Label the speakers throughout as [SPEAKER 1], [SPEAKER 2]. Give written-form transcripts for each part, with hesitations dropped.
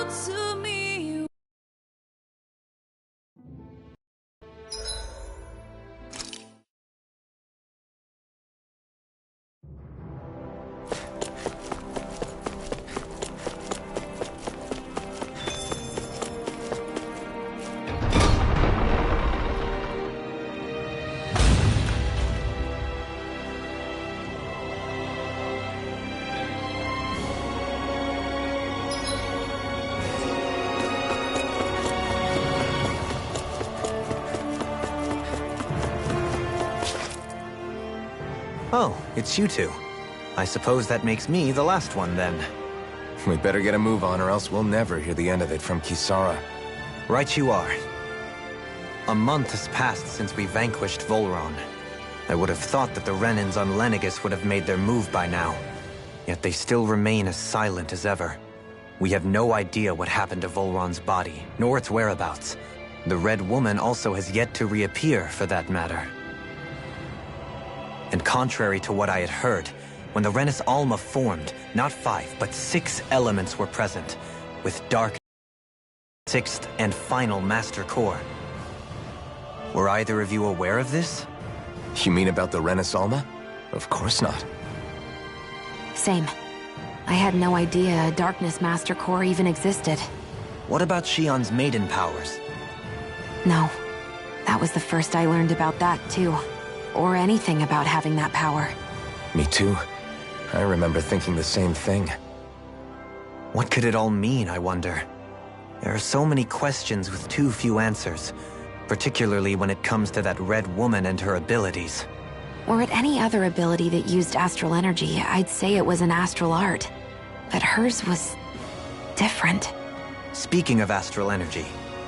[SPEAKER 1] to me.
[SPEAKER 2] Oh, it's you two. I suppose that makes me the last one, then.
[SPEAKER 3] We better get a move on, or else we'll never hear the end of it from Kisara.
[SPEAKER 2] Right you are. A month has passed since we vanquished Volron. I would have thought that the Renans on Lenegis would have made their move by now. Yet they still remain as silent as ever. We have no idea what happened to Volron's body, nor its whereabouts. The Red Woman also has yet to reappear, for that matter. And contrary to what I had heard, when the Renis Alma formed, not 5, but 6 elements were present, with dark 6th and final Master Core. Were either of you aware of this?
[SPEAKER 3] You mean about the Renis Alma? Of course not.
[SPEAKER 4] Same. I had no idea a Darkness Master Core even existed.
[SPEAKER 2] What about Shion's maiden powers?
[SPEAKER 4] No. That was the first I learned about that, too. Or anything about having that power.
[SPEAKER 3] Me too. I remember thinking the same thing.
[SPEAKER 2] What could it all mean, I wonder? There are so many questions with too few answers, particularly when it comes to that Red Woman and her abilities.
[SPEAKER 4] Were it any other ability that used astral energy, I'd say it was an astral art. But hers was different.
[SPEAKER 2] Speaking of astral energy,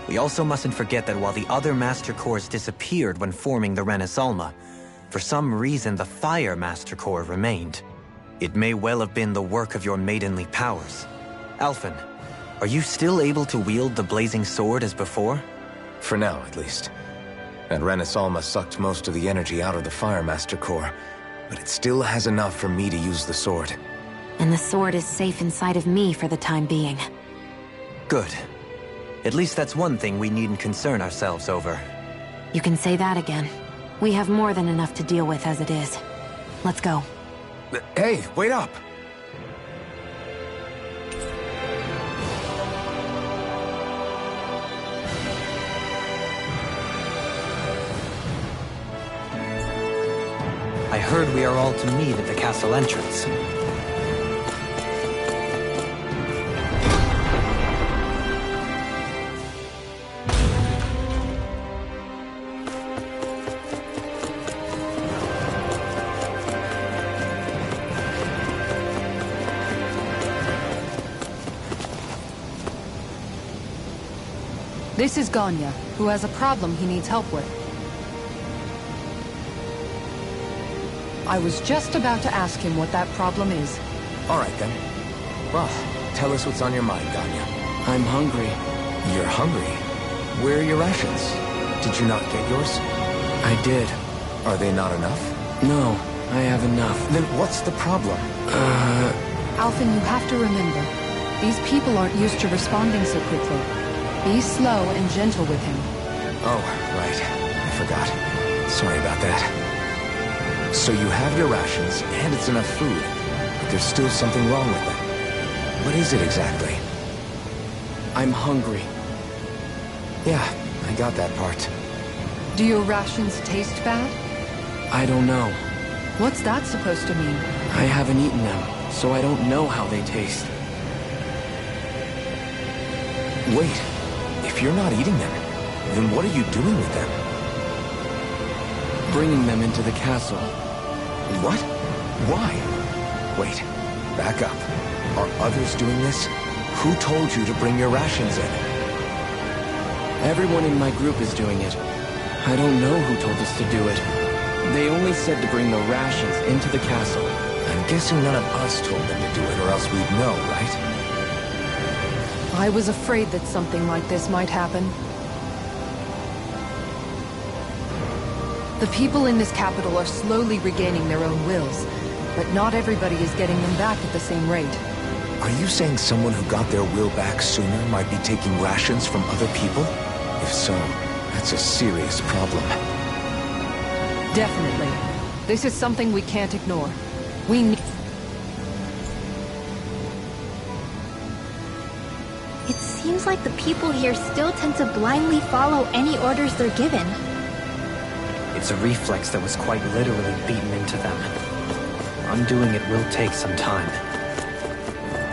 [SPEAKER 2] we also mustn't forget that while the other Master Cores disappeared when forming the Renis Alma, for some reason the Fire Master Core remained. It may well have been the work of your maidenly powers. Alphen, are you still able to wield the blazing sword as before?
[SPEAKER 3] For now, at least. And Renis Alma sucked most of the energy out of the Fire Master Core, but it still has enough for me to use the sword.
[SPEAKER 4] And the sword is safe inside of me for the time being.
[SPEAKER 2] Good. At least that's one thing we needn't concern ourselves over.
[SPEAKER 4] You can say that again. We have more than enough to deal with as it is. Let's go.
[SPEAKER 3] Hey, wait up!
[SPEAKER 2] I heard we are all to meet at the castle entrance.
[SPEAKER 5] This is Ganya, who has a problem he needs help with. I was just about to ask him what that problem is.
[SPEAKER 3] All right, then. Well, tell us what's on your mind, Ganya.
[SPEAKER 6] I'm hungry.
[SPEAKER 3] You're hungry? Where are your rations? Did you not get yours?
[SPEAKER 6] I did.
[SPEAKER 3] Are they not enough?
[SPEAKER 6] No, I have enough.
[SPEAKER 3] Then what's the problem?
[SPEAKER 5] Alphen, you have to remember, these people aren't used to responding so quickly. Be slow and gentle with him.
[SPEAKER 3] Oh, right. I forgot. Sorry about that. So you have your rations, and it's enough food, but there's still something wrong with them. What is it exactly?
[SPEAKER 6] I'm hungry.
[SPEAKER 3] Yeah, I got that part.
[SPEAKER 5] Do your rations taste bad?
[SPEAKER 6] I don't know.
[SPEAKER 5] What's that supposed to mean?
[SPEAKER 6] I haven't eaten them, so I don't know how they taste.
[SPEAKER 3] Wait, if you're not eating them, then what are you doing with them?
[SPEAKER 6] Bringing them into the castle.
[SPEAKER 3] What? Why? Wait, back up. Are others doing this? Who told you to bring your rations in?
[SPEAKER 6] Everyone in my group is doing it. I don't know who told us to do it. They only said to bring the rations into the castle.
[SPEAKER 3] I'm guessing none of us told them to do it, or else we'd know, right?
[SPEAKER 5] I was afraid that something like this might happen. The people in this capital are slowly regaining their own wills, but not everybody is getting them back at the same rate.
[SPEAKER 3] Are you saying someone who got their will back sooner might be taking rations from other people? If so, that's a serious problem.
[SPEAKER 5] Definitely. This is something we can't ignore. We need...
[SPEAKER 1] It seems like the people here still tend to blindly follow any orders they're given.
[SPEAKER 2] It's a reflex that was quite literally beaten into them. Undoing it will take some time.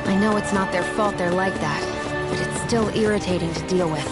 [SPEAKER 4] I know it's not their fault they're like that, but it's still irritating to deal with.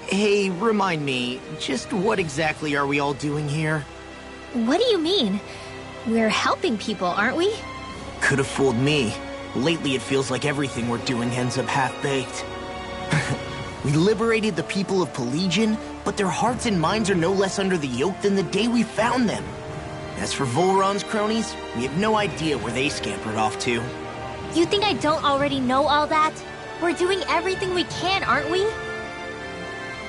[SPEAKER 7] Hey, remind me, just what exactly are we all doing here?
[SPEAKER 1] What do you mean? We're helping people, aren't we?
[SPEAKER 7] Could have fooled me. Lately it feels like everything we're doing ends up half-baked. We liberated the people of Pelegion, but their hearts and minds are no less under the yoke than the day we found them. As for Volron's cronies, we have no idea where they scampered off to.
[SPEAKER 1] You think I don't already know all that? We're doing everything we can, aren't we?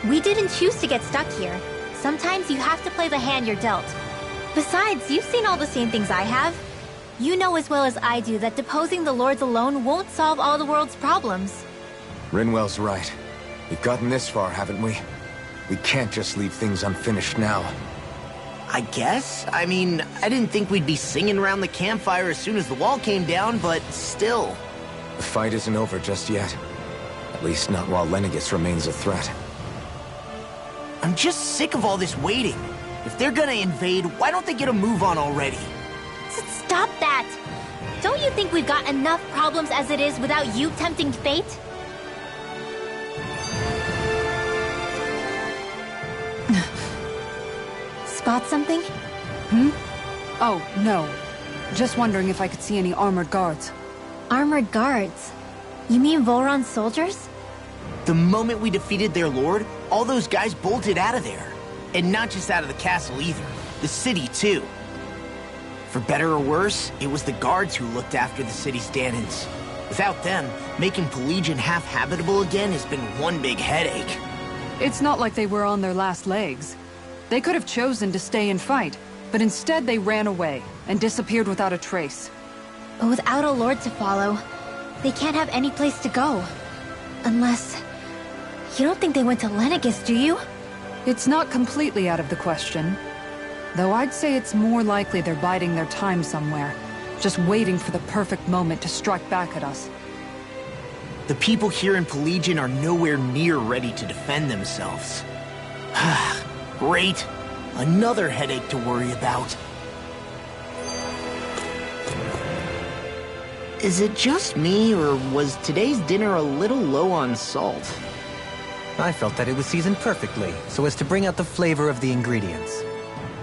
[SPEAKER 1] We didn't choose to get stuck here. Sometimes you have to play the hand you're dealt. Besides, you've seen all the same things I have. You know as well as I do that deposing the lords alone won't solve all the world's problems.
[SPEAKER 3] Rinwell's right. We've gotten this far, haven't we? We can't just leave things unfinished now.
[SPEAKER 7] I guess? I mean, I didn't think we'd be singing around the campfire as soon as the wall came down, but still.
[SPEAKER 3] The fight isn't over just yet. At least not while Lenegis remains a threat.
[SPEAKER 7] I'm just sick of all this waiting. If they're gonna invade, why don't they get a move on already?
[SPEAKER 1] Stop that! Don't you think we've got enough problems as it is without you tempting fate? Spot something?
[SPEAKER 5] Oh, no. Just wondering if I could see any armored guards.
[SPEAKER 1] Armored guards? You mean Volron's soldiers?
[SPEAKER 7] The moment we defeated their lord, all those guys bolted out of there. And not just out of the castle either. The city, too. For better or worse, it was the guards who looked after the city's Danans. Without them, making Pelegion half-habitable again has been one big headache.
[SPEAKER 5] It's not like they were on their last legs. They could have chosen to stay and fight, but instead they ran away and disappeared without a trace.
[SPEAKER 1] But without a lord to follow, they can't have any place to go. Unless... You don't think they went to Lenegis, do you?
[SPEAKER 5] It's not completely out of the question. Though I'd say it's more likely they're biding their time somewhere, just waiting for the perfect moment to strike back at us.
[SPEAKER 7] The people here in Pelegion are nowhere near ready to defend themselves. Great. Another headache to worry about. Is it just me, or was today's dinner a little low on salt?
[SPEAKER 2] I felt that it was seasoned perfectly, so as to bring out the flavor of the ingredients.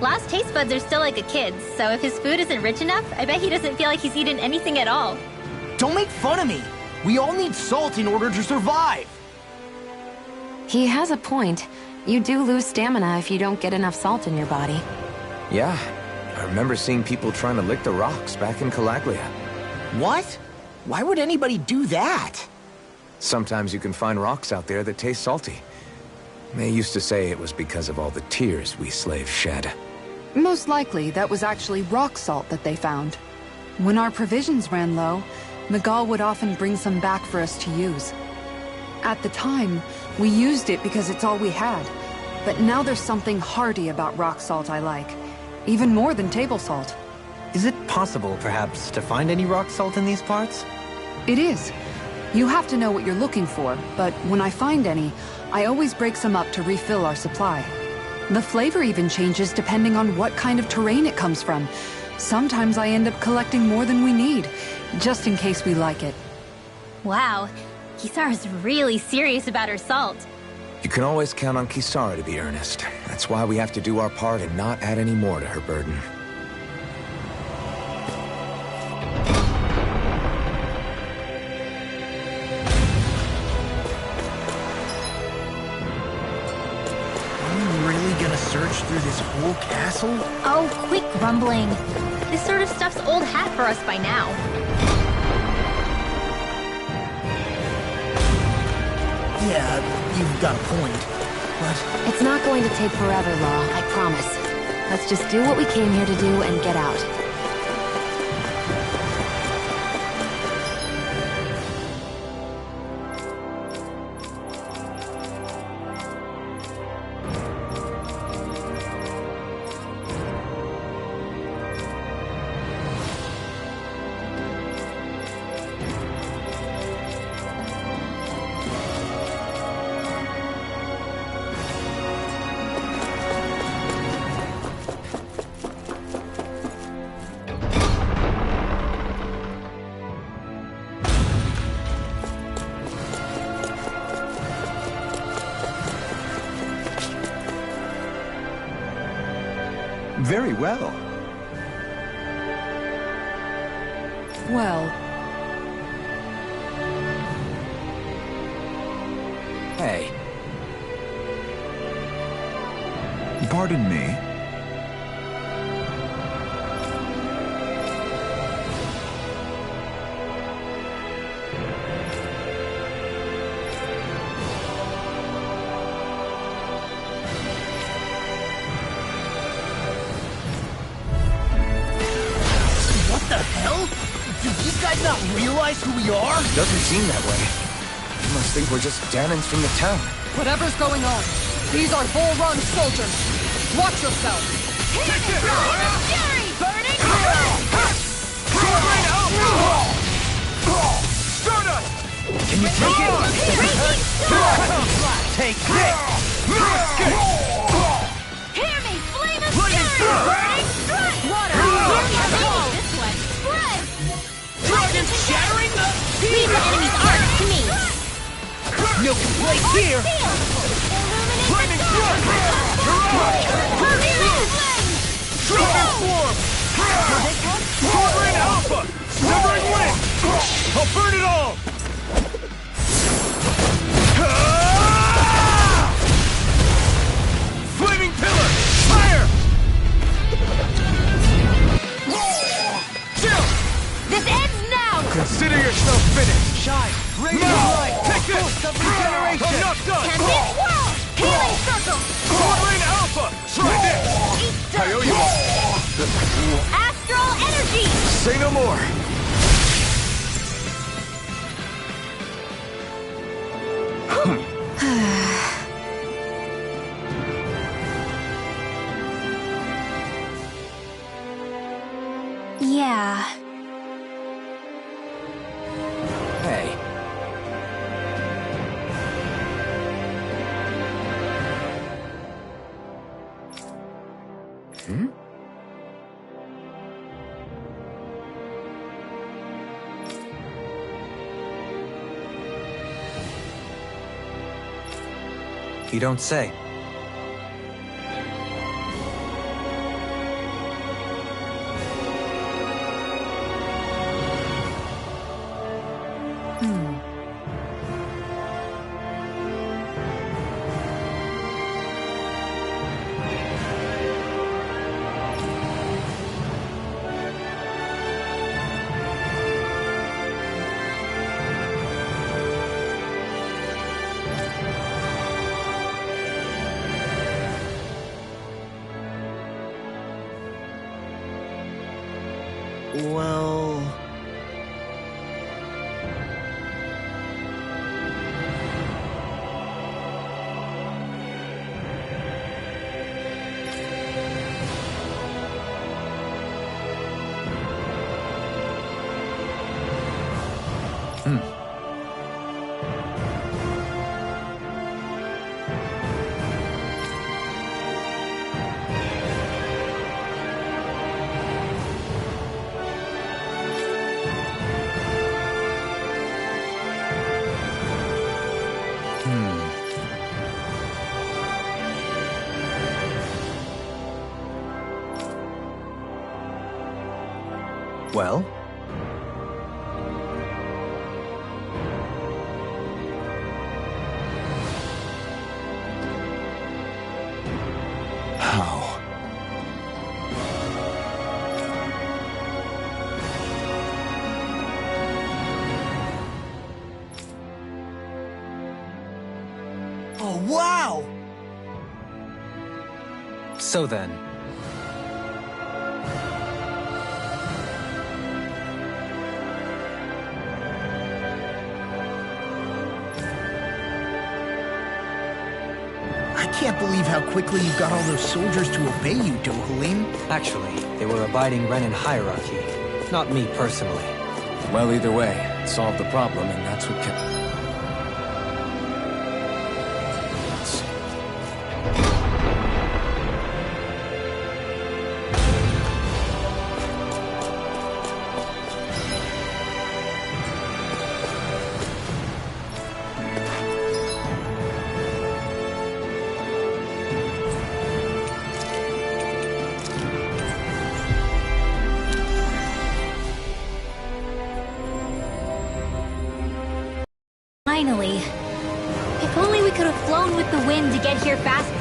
[SPEAKER 1] Last taste buds are still like a kid's, so if his food isn't rich enough, I bet he doesn't feel like he's eaten anything at all.
[SPEAKER 7] Don't make fun of me! We all need salt in order to survive!
[SPEAKER 4] He has a point. You do lose stamina if you don't get enough salt in your body.
[SPEAKER 3] Yeah, I remember seeing people trying to lick the rocks back in Calaglia.
[SPEAKER 7] What? Why would anybody do that?
[SPEAKER 3] Sometimes you can find rocks out there that taste salty. They used to say it was because of all the tears we slaves shed.
[SPEAKER 5] Most likely, that was actually rock salt that they found. When our provisions ran low, Miguel would often bring some back for us to use. At the time, we used it because it's all we had. But now there's something hearty about rock salt I like. Even more than table salt.
[SPEAKER 2] Is it possible, perhaps, to find any rock salt in these parts?
[SPEAKER 5] It is. You have to know what you're looking for, but when I find any, I always break some up to refill our supply. The flavor even changes depending on what kind of terrain it comes from. Sometimes I end up collecting more than we need, just in case we like it.
[SPEAKER 1] Wow, Kisara's really serious about her salt.
[SPEAKER 3] You can always count on Kisara to be earnest. That's why we have to do our part and not add any more to her burden.
[SPEAKER 7] Are you really gonna search through this whole castle?
[SPEAKER 1] Oh, quit grumbling. This sort of stuff's old hat for us by now.
[SPEAKER 7] Yeah, you've got a point. But
[SPEAKER 4] It's not going to take forever, Law, I promise. Let's just do what we came here to do and get out.
[SPEAKER 8] Very well.
[SPEAKER 5] Well,
[SPEAKER 3] Hey,
[SPEAKER 8] Pardon me.
[SPEAKER 7] what the hell? Do these guys not realize who we are?
[SPEAKER 3] doesn't seem that way. You must think we're just Danins from the town.
[SPEAKER 5] whatever's going on, these are Volron soldiers. Watch yourself.
[SPEAKER 3] Can you take it?
[SPEAKER 7] Take this!
[SPEAKER 1] Hear me, flame of fury! Burning strike! Water, this one. Spread!
[SPEAKER 7] Dragon shattering the...
[SPEAKER 1] Leave the enemy's arc to me!
[SPEAKER 7] No place here!
[SPEAKER 1] Flaming
[SPEAKER 7] flood! Dragon swarm! Sovereign Alpha! Severing wind! I'll burn it all! Flaming pillar! Fire! Chill!
[SPEAKER 1] This ends now!
[SPEAKER 7] Consider yourself finished! Shine! Radiant light! Take this! I'm not done!
[SPEAKER 1] Tempest whirl! Healing circle!
[SPEAKER 7] Sovereign Alpha! Try this! I owe you all!
[SPEAKER 1] Astral energy!
[SPEAKER 3] Say no more.
[SPEAKER 1] Yeah.
[SPEAKER 3] Hey,
[SPEAKER 2] You don't say.
[SPEAKER 7] Well...
[SPEAKER 2] Well?
[SPEAKER 3] How?
[SPEAKER 7] Oh, wow!
[SPEAKER 2] So then,
[SPEAKER 7] I can't believe how quickly you got all those soldiers to obey you, Dohalim.
[SPEAKER 2] actually, they were abiding Renin hierarchy, not me personally.
[SPEAKER 3] Well, either way, it solved the problem, and that's what kept...
[SPEAKER 1] Finally. If only we could have flown with the wind to get here fast.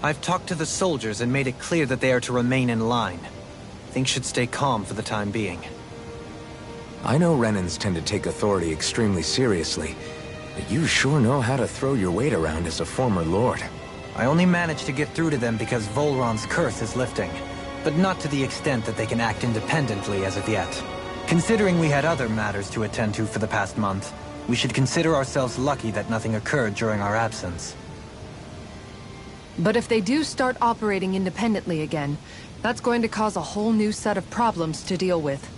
[SPEAKER 2] I've talked to the soldiers and made it clear that they are to remain in line. Things should stay calm for the time being.
[SPEAKER 3] I know Renins tend to take authority extremely seriously, but you sure know how to throw your weight around as a former lord.
[SPEAKER 2] I only managed to get through to them because Volron's curse is lifting, but not to the extent that they can act independently as of yet. Considering we had other matters to attend to for the past month, we should consider ourselves lucky that nothing occurred during our absence.
[SPEAKER 5] But if they do start operating independently again, that's going to cause a whole new set of problems to deal with.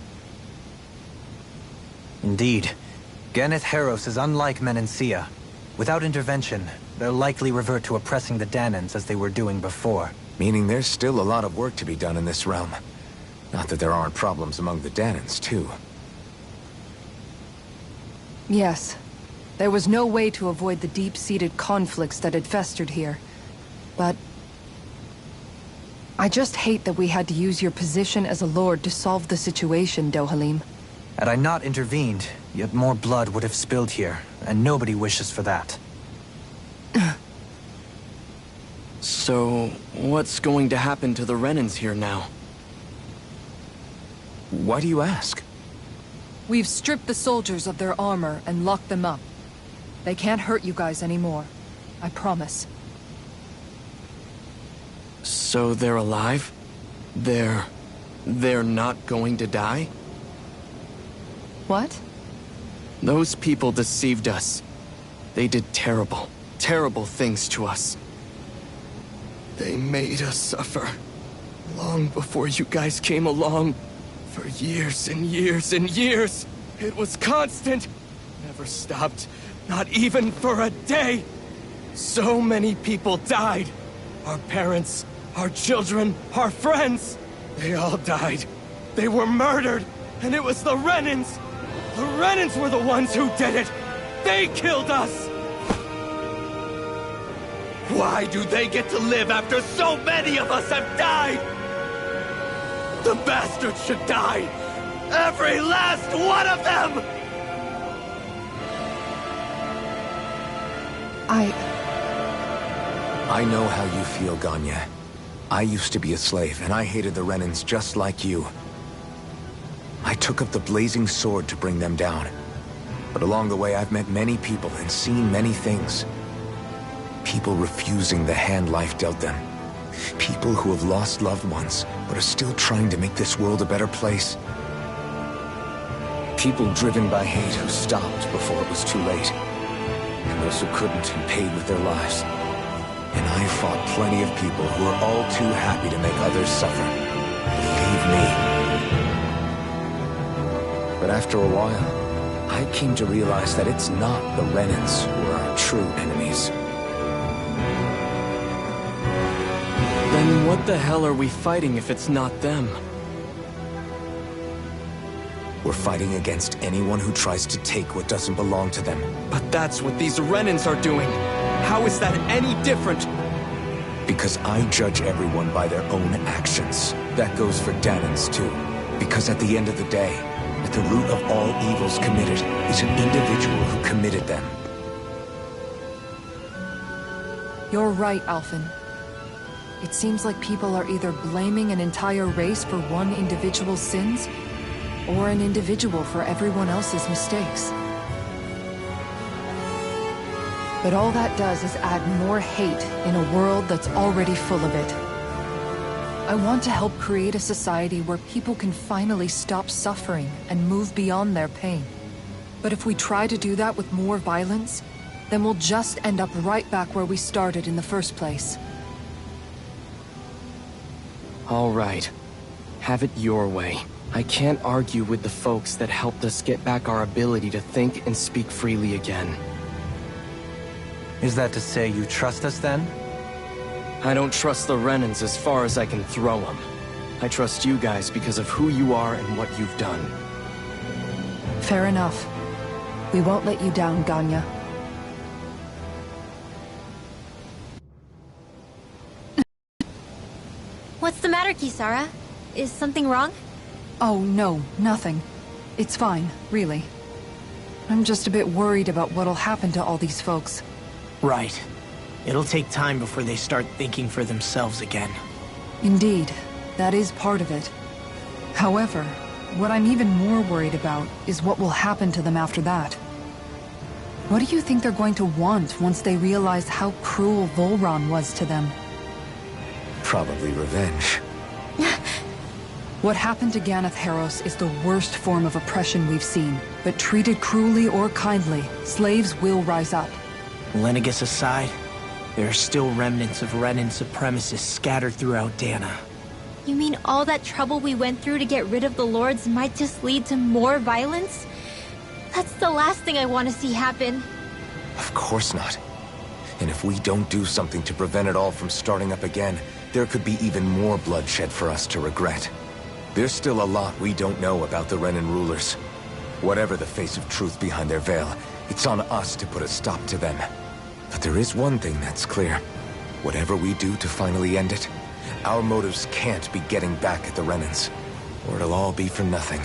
[SPEAKER 2] Indeed. Ganeth Heros is unlike Menancia. Without intervention, they'll likely revert to oppressing the Danans as they were doing before.
[SPEAKER 3] Meaning there's still a lot of work to be done in this realm. Not that there aren't problems among the Danans, too.
[SPEAKER 5] Yes. There was no way to avoid the deep-seated conflicts that had festered here. But... I just hate that we had to use your position as a lord to solve the situation, Dohalim.
[SPEAKER 2] Had I not intervened, yet more blood would have spilled here, and nobody wishes for that.
[SPEAKER 6] So, what's going to happen to the Renins here now?
[SPEAKER 3] Why do you ask?
[SPEAKER 5] We've stripped the soldiers of their armor and locked them up. They can't hurt you guys anymore. I promise.
[SPEAKER 6] So they're alive? They're not going to die?
[SPEAKER 5] What?
[SPEAKER 6] Those people deceived us. They did terrible, terrible things to us. They made us suffer. Long before you guys came along. For years and years and years. It was constant. Never stopped. Not even for a day. So many people died. Our parents, our children, our friends. They all died. They were murdered. And it was the Renins. The Renins were the ones who did it. They killed us. Why do they get to live after so many of us have died? The bastards should die! Every last one of them!
[SPEAKER 3] I know how you feel, Ganya. I used to be a slave, and I hated the Renins just like you. I took up the blazing sword to bring them down. But along the way, I've met many people and seen many things. People refusing the hand life dealt them. People who have lost loved ones, but are still trying to make this world a better place. People driven by hate who stopped before it was too late. And those who couldn't and paid with their lives. And I fought plenty of people who were all too happy to make others suffer. Believe me. But after a while, I came to realize that it's not the Renins who are our true enemies.
[SPEAKER 6] Then what the hell are we fighting if it's not them?
[SPEAKER 3] We're fighting against anyone who tries to take what doesn't belong to them.
[SPEAKER 6] But that's what these Renins are doing. How is that any different?
[SPEAKER 3] Because I judge everyone by their own actions. That goes for Danans too. Because at the end of the day, at the root of all evils committed is an individual who committed them.
[SPEAKER 5] You're right, Alphen. It seems like people are either blaming an entire race for one individual's sins, or an individual for everyone else's mistakes. But all that does is add more hate in a world that's already full of it. I want to help create a society where people can finally stop suffering and move beyond their pain. But if we try to do that with more violence, then we'll just end up right back where we started in the first place.
[SPEAKER 6] All right. Have it your way. I can't argue with the folks that helped us get back our ability to think and speak freely again.
[SPEAKER 2] Is that to say you trust us then?
[SPEAKER 6] I don't trust the Renans as far as I can throw them. I trust you guys because of who you are and what you've done.
[SPEAKER 5] Fair enough. We won't let you down, Ganya.
[SPEAKER 1] What's the matter, Kisara? Is something wrong?
[SPEAKER 5] Oh, no, nothing. It's fine, really. I'm just a bit worried about what'll happen to all these folks.
[SPEAKER 7] Right. It'll take time before they start thinking for themselves again.
[SPEAKER 5] Indeed, that is part of it. However, what I'm even more worried about is what will happen to them after that. What do you think they're going to want once they realize how cruel Volron was to them?
[SPEAKER 3] Probably revenge.
[SPEAKER 5] What happened to Ganeth Haros is the worst form of oppression we've seen, but treated cruelly or kindly, slaves will rise up.
[SPEAKER 7] Lenegis aside, there are still remnants of Renan supremacists scattered throughout Dana.
[SPEAKER 1] You mean all that trouble we went through to get rid of the Lords might just lead to more violence? That's the last thing I want to see happen.
[SPEAKER 3] Of course not. And if we don't do something to prevent it all from starting up again, there could be even more bloodshed for us to regret. There's still a lot we don't know about the Renan rulers. Whatever the face of truth behind their veil, it's on us to put a stop to them. But there is one thing that's clear. Whatever we do to finally end it, our motives can't be getting back at the Renans, or it'll all be for nothing.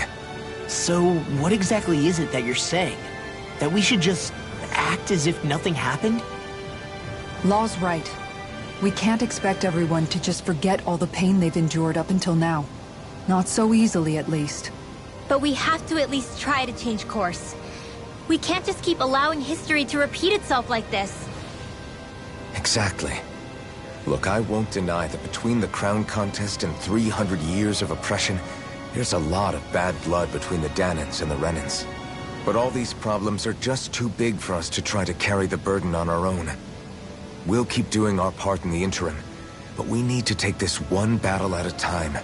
[SPEAKER 7] So, what exactly is it that you're saying? That we should just act as if nothing happened?
[SPEAKER 5] Law's right. We can't expect everyone to just forget all the pain they've endured up until now. Not so easily, at least.
[SPEAKER 1] But we have to at least try to change course. We can't just keep allowing history to repeat itself like this.
[SPEAKER 3] Exactly. Look, I won't deny that between the crown contest and 300 years of oppression, there's a lot of bad blood between the Danans and the Renans. But all these problems are just too big for us to try to carry the burden on our own. We'll keep doing our part in the interim, but we need to take this one battle at a time.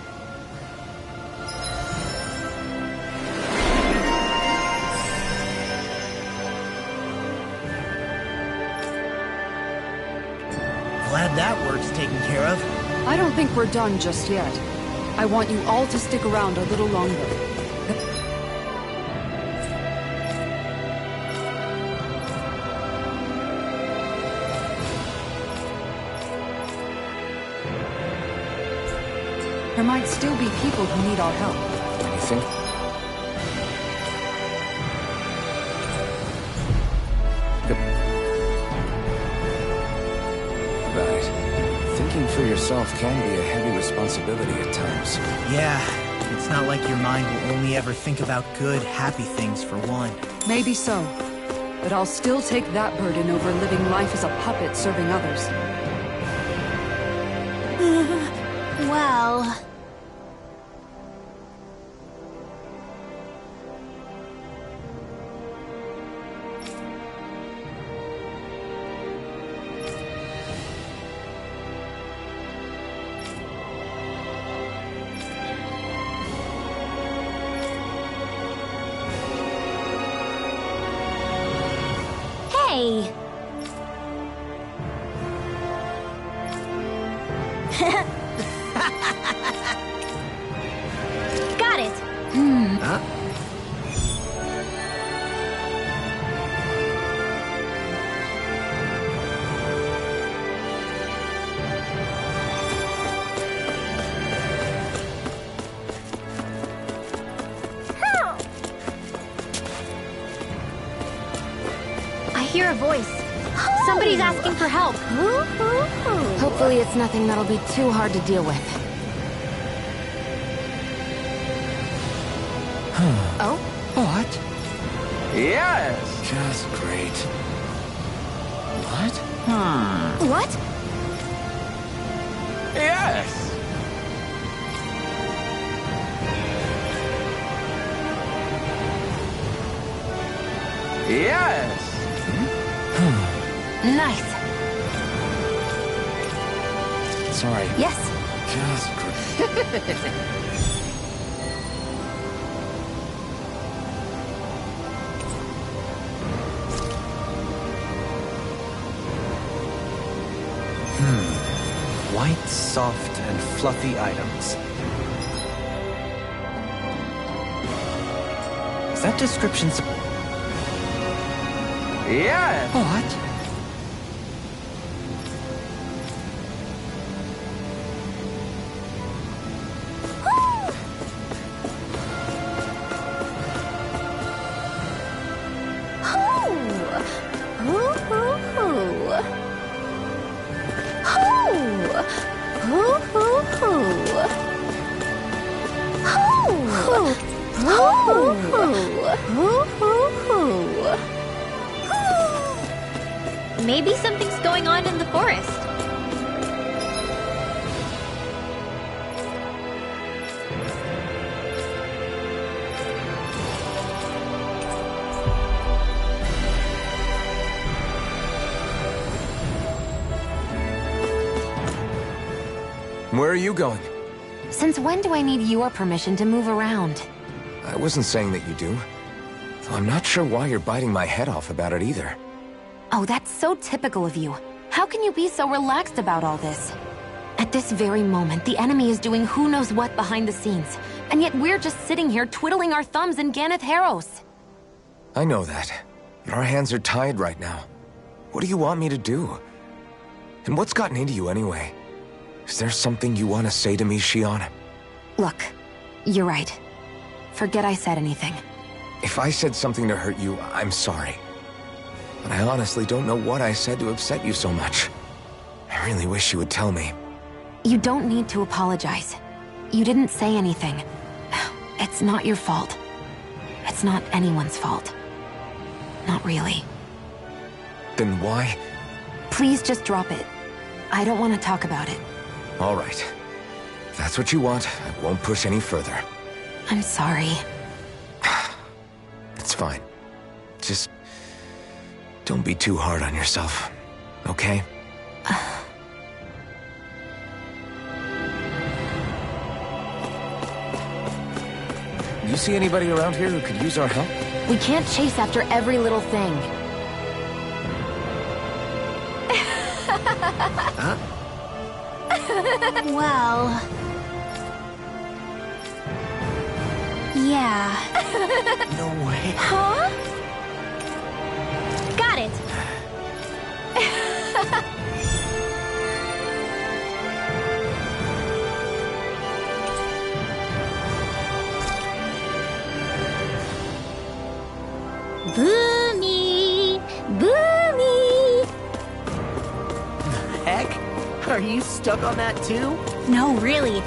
[SPEAKER 7] Glad that work's taken care of.
[SPEAKER 5] I don't think we're done just yet. I want you all to stick around a little longer. There might still be people who need our help.
[SPEAKER 3] You think? Thinking for yourself can be a heavy responsibility at times.
[SPEAKER 7] Yeah, it's not like your mind will only ever think about good, happy things for one.
[SPEAKER 5] Maybe so. But I'll still take that burden over living life as a puppet serving others.
[SPEAKER 1] Well... Hey! Got it!
[SPEAKER 3] Huh?
[SPEAKER 1] hear a voice. Somebody's asking for help.
[SPEAKER 4] Hopefully it's nothing that'll be too hard to deal with. Oh?
[SPEAKER 3] What?
[SPEAKER 6] Yes!
[SPEAKER 3] Just great.
[SPEAKER 6] What?
[SPEAKER 1] What?
[SPEAKER 6] Yes! Yes!
[SPEAKER 4] Nice.
[SPEAKER 3] Sorry.
[SPEAKER 4] Yes.
[SPEAKER 3] Just great.
[SPEAKER 2] White, soft, and fluffy items. Is that description
[SPEAKER 6] Yes!
[SPEAKER 2] What?
[SPEAKER 1] Maybe something's going on in the forest.
[SPEAKER 3] Where are you going?
[SPEAKER 4] Since when do I need your permission to move around?
[SPEAKER 3] I wasn't saying that you do. Though I'm not sure why you're biting my head off about it either.
[SPEAKER 4] Oh, that's so typical of you. How can you be so relaxed about all this? At this very moment, the enemy is doing who knows what behind the scenes. And yet we're just sitting here twiddling our thumbs in Ganeth Harros.
[SPEAKER 3] I know that. But our hands are tied right now. What do you want me to do? And what's gotten into you anyway? Is there something you want to say to me, Shion?
[SPEAKER 4] Look, you're right. Forget I said anything.
[SPEAKER 3] If I said something to hurt you, I'm sorry. But I honestly don't know what I said to upset you so much. I really wish you would tell me.
[SPEAKER 4] You don't need to apologize. You didn't say anything. It's not your fault. It's not anyone's fault. Not really.
[SPEAKER 3] Then why?
[SPEAKER 4] Please just drop it. I don't want to talk about it.
[SPEAKER 3] All right. If that's what you want, I won't push any further.
[SPEAKER 4] I'm sorry.
[SPEAKER 3] It's fine. Just don't be too hard on yourself, okay? You see anybody around here who could use our help?
[SPEAKER 4] We can't chase after every little thing.
[SPEAKER 3] Huh?
[SPEAKER 1] Well... yeah.
[SPEAKER 7] No way.
[SPEAKER 1] Huh? Got it. Boomy! Boomy!
[SPEAKER 7] Heck? Are you stuck on that too?
[SPEAKER 1] No, really.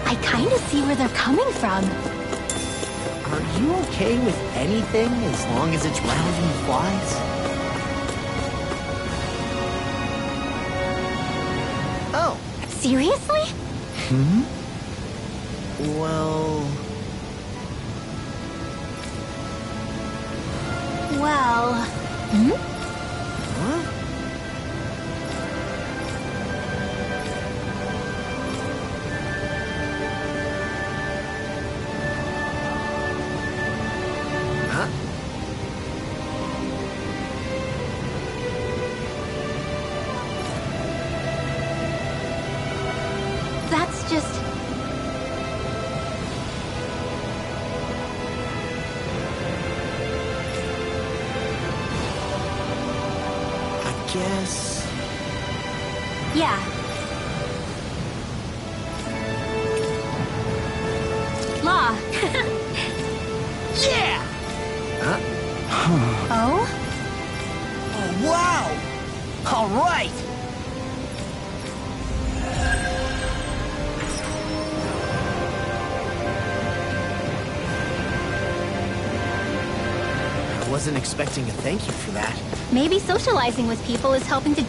[SPEAKER 1] I kind of see where they're coming from.
[SPEAKER 7] Are you okay with anything as long as it's round and flies? Oh.
[SPEAKER 1] Seriously?
[SPEAKER 7] Well...
[SPEAKER 1] Well...
[SPEAKER 7] Huh? Huh?
[SPEAKER 1] That's just...
[SPEAKER 7] I guess...
[SPEAKER 1] yeah. Law.
[SPEAKER 7] Yeah! Huh?
[SPEAKER 1] Oh?
[SPEAKER 7] Oh, All right! I wasn't expecting a thank you for that.
[SPEAKER 1] Maybe socializing with people is helping to...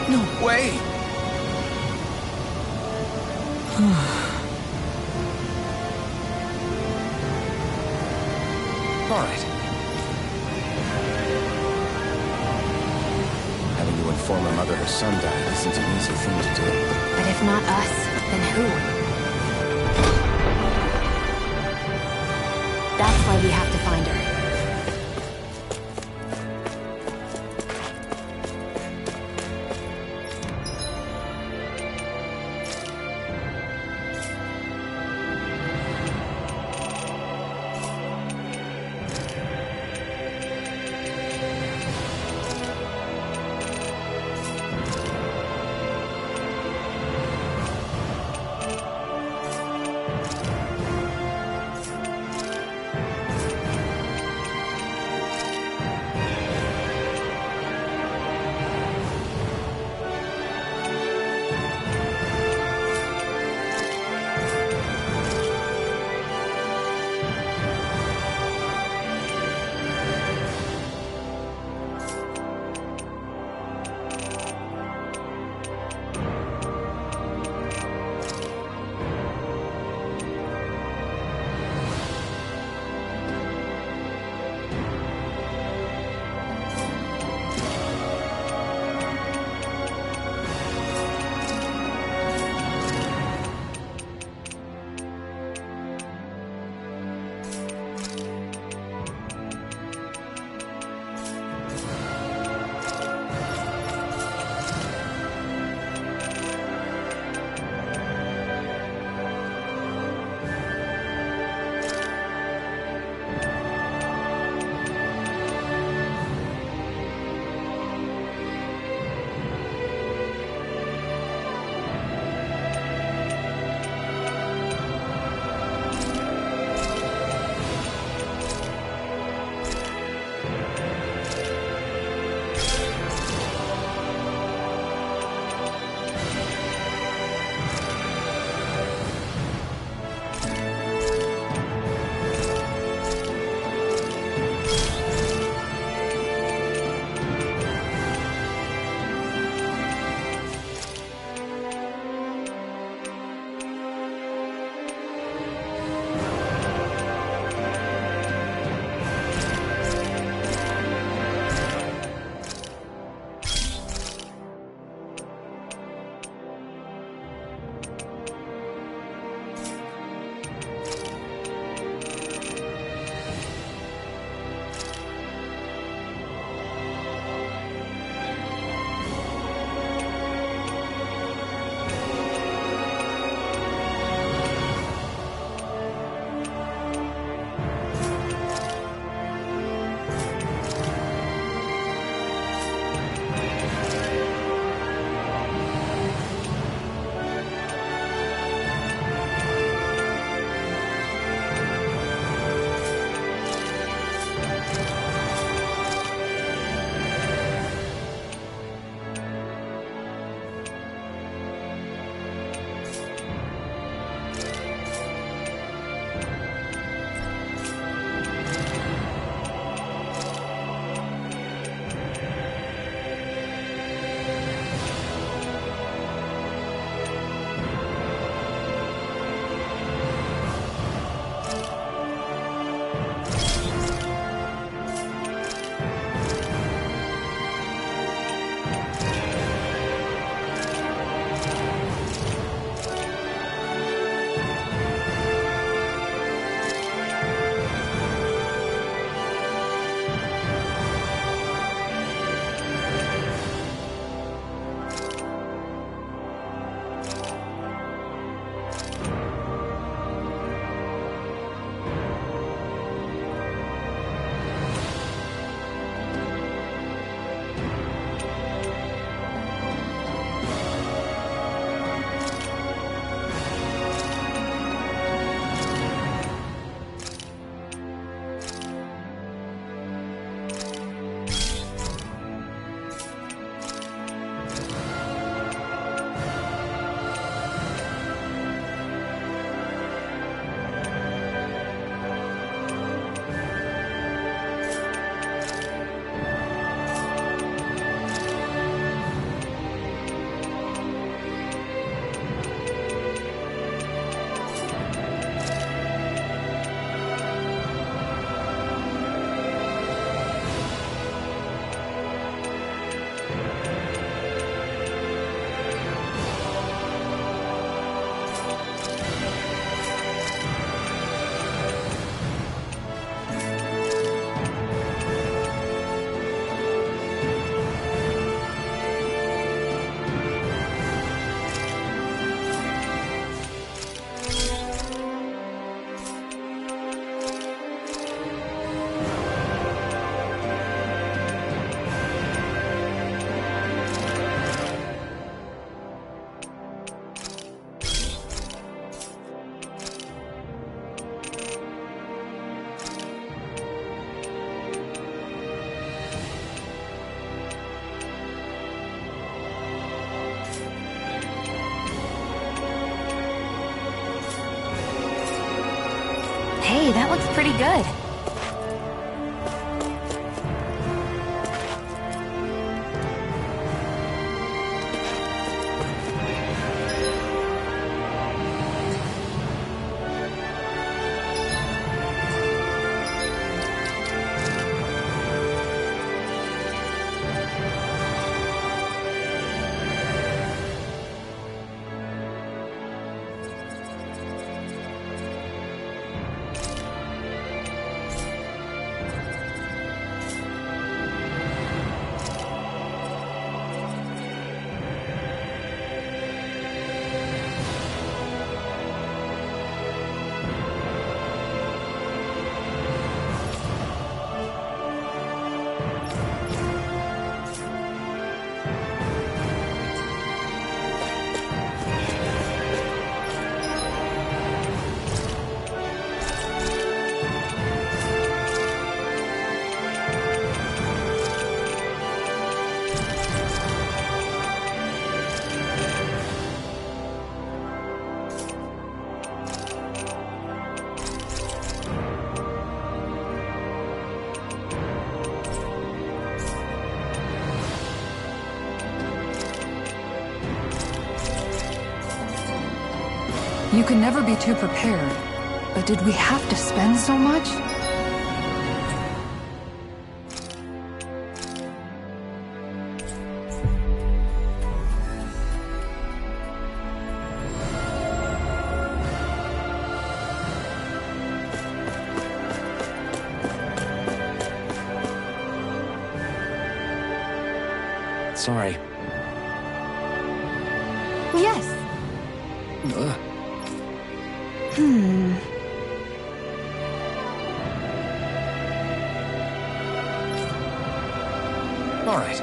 [SPEAKER 3] No way! All right. Having to inform her mother her son died isn't an easy thing to do.
[SPEAKER 4] But if not us, then who? That's why we have to find her. Hey, that looks pretty good.
[SPEAKER 5] You can never be too prepared. But did we have to spend so much?
[SPEAKER 3] Sorry.
[SPEAKER 4] Yes.
[SPEAKER 3] All right.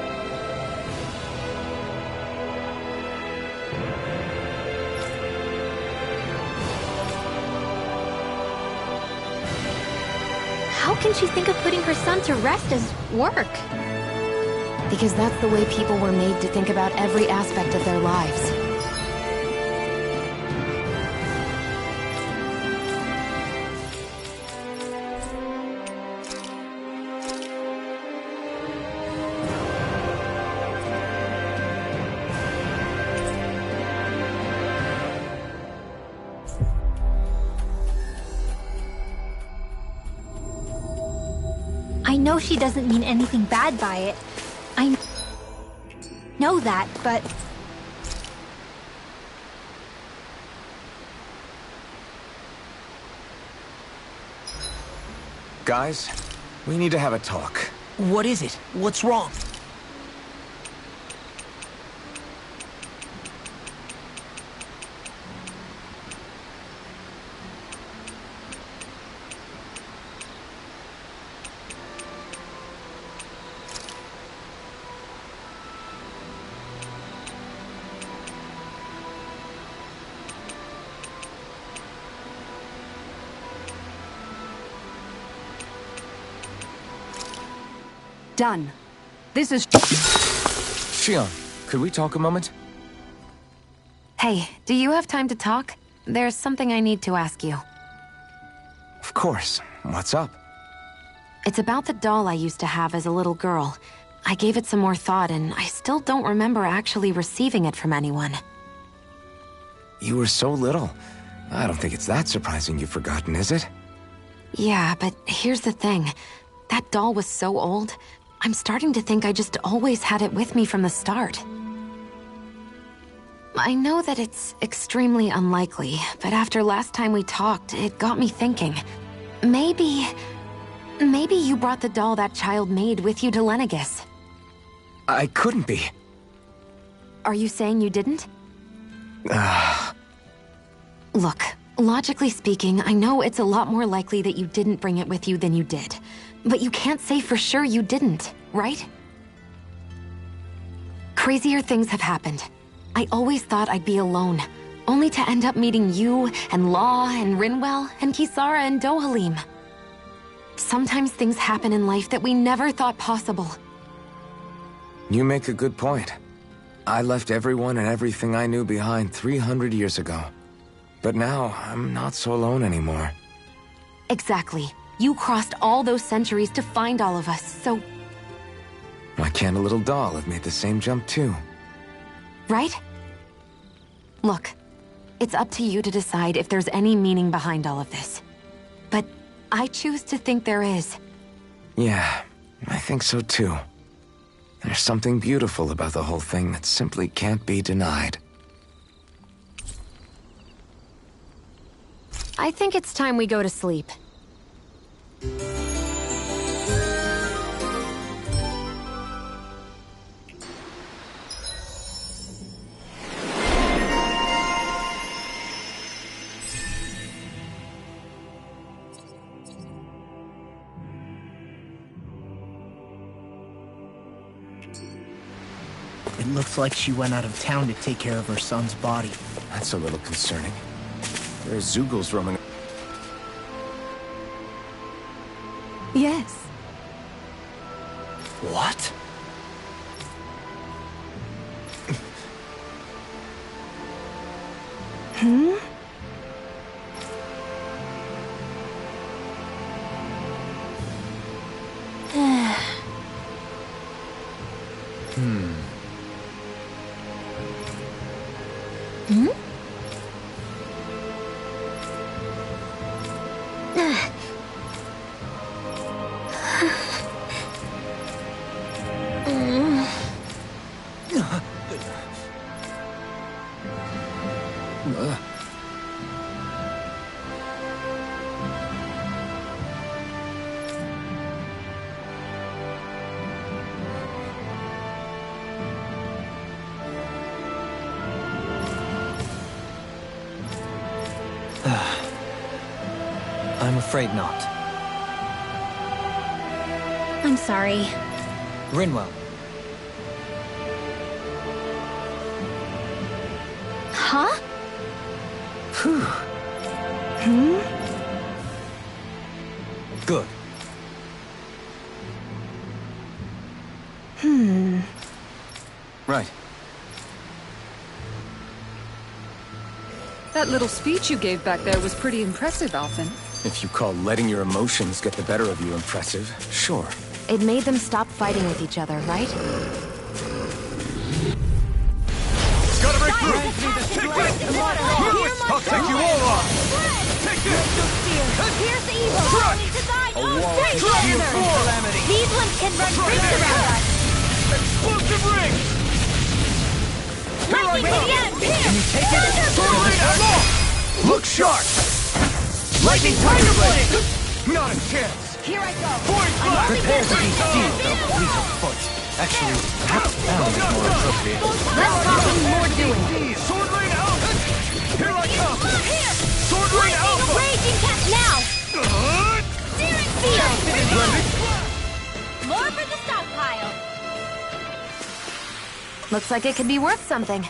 [SPEAKER 1] How can she think of putting her son to rest as work?
[SPEAKER 4] Because that's the way people were made to think about every aspect of their lives.
[SPEAKER 1] I know she doesn't mean anything bad by it. I know that, but...
[SPEAKER 3] Guys, we need to have a talk.
[SPEAKER 7] What is it? What's wrong?
[SPEAKER 5] Done. This is...
[SPEAKER 3] Shion, could we talk a moment?
[SPEAKER 4] Hey, do you have time to talk? There's something I need to ask you.
[SPEAKER 3] Of course. What's up?
[SPEAKER 4] It's about the doll I used to have as a little girl. I gave it some more thought, and I still don't remember actually receiving it from anyone.
[SPEAKER 3] You were so little. I don't think it's that surprising you've forgotten, is it?
[SPEAKER 4] Yeah, but here's the thing. That doll was so old, I'm starting to think I just always had it with me from the start. I know that it's extremely unlikely, but after last time we talked, it got me thinking. Maybe you brought the doll that child made with you to Lenegis.
[SPEAKER 3] I couldn't be.
[SPEAKER 4] Are you saying you didn't? Look, logically speaking, I know it's a lot more likely that you didn't bring it with you than you did. But you can't say for sure you didn't, right? Crazier things have happened. I always thought I'd be alone, only to end up meeting you, and Law, and Rinwell, and Kisara, and Dohalim. Sometimes things happen in life that we never thought possible.
[SPEAKER 3] You make a good point. I left everyone and everything I knew behind 300 years ago. But now, I'm not so alone anymore.
[SPEAKER 4] Exactly. You crossed all those centuries to find all of us, so...
[SPEAKER 3] Why can't a little doll have made the same jump too?
[SPEAKER 4] Right? Look, it's up to you to decide if there's any meaning behind all of this. But I choose to think there is.
[SPEAKER 3] Yeah, I think so too. There's something beautiful about the whole thing that simply can't be denied.
[SPEAKER 4] I think it's time we go to sleep.
[SPEAKER 7] It looks like she went out of town to take care of her son's body.
[SPEAKER 3] That's a little concerning. There's Zoogles roaming.
[SPEAKER 4] Yes.
[SPEAKER 3] What?
[SPEAKER 2] I'm afraid not.
[SPEAKER 1] I'm sorry.
[SPEAKER 2] Rinwell,
[SPEAKER 1] Huh?
[SPEAKER 2] good. Right.
[SPEAKER 5] That little speech you gave back there was pretty impressive, Alphen.
[SPEAKER 3] If you call letting your emotions get the better of you impressive, sure.
[SPEAKER 4] It made them stop fighting with each other, right?
[SPEAKER 8] Gotta break through! Take this! I'll take you all on! Take this!
[SPEAKER 1] Here's evil calling to thine own calamity. These ones can run rings around us.
[SPEAKER 8] Explosive ring!
[SPEAKER 1] Lightning to the end! Here!
[SPEAKER 2] Take it!
[SPEAKER 8] Sword rain out! Look sharp! Lightning tiger blade! Not a chance!
[SPEAKER 1] Here I go!
[SPEAKER 8] Voice blast!
[SPEAKER 2] Prepare to be steamed on a fleet of foot. Actually, perhaps bound is more appropriate.
[SPEAKER 4] Less talking, more doing.
[SPEAKER 8] Sword rain out! Here I come!
[SPEAKER 1] Here!
[SPEAKER 8] Sword rain
[SPEAKER 1] Lightning
[SPEAKER 8] alpha!
[SPEAKER 1] raging cat now! Searing field! More for the stockpile!
[SPEAKER 4] Looks like it could be worth something.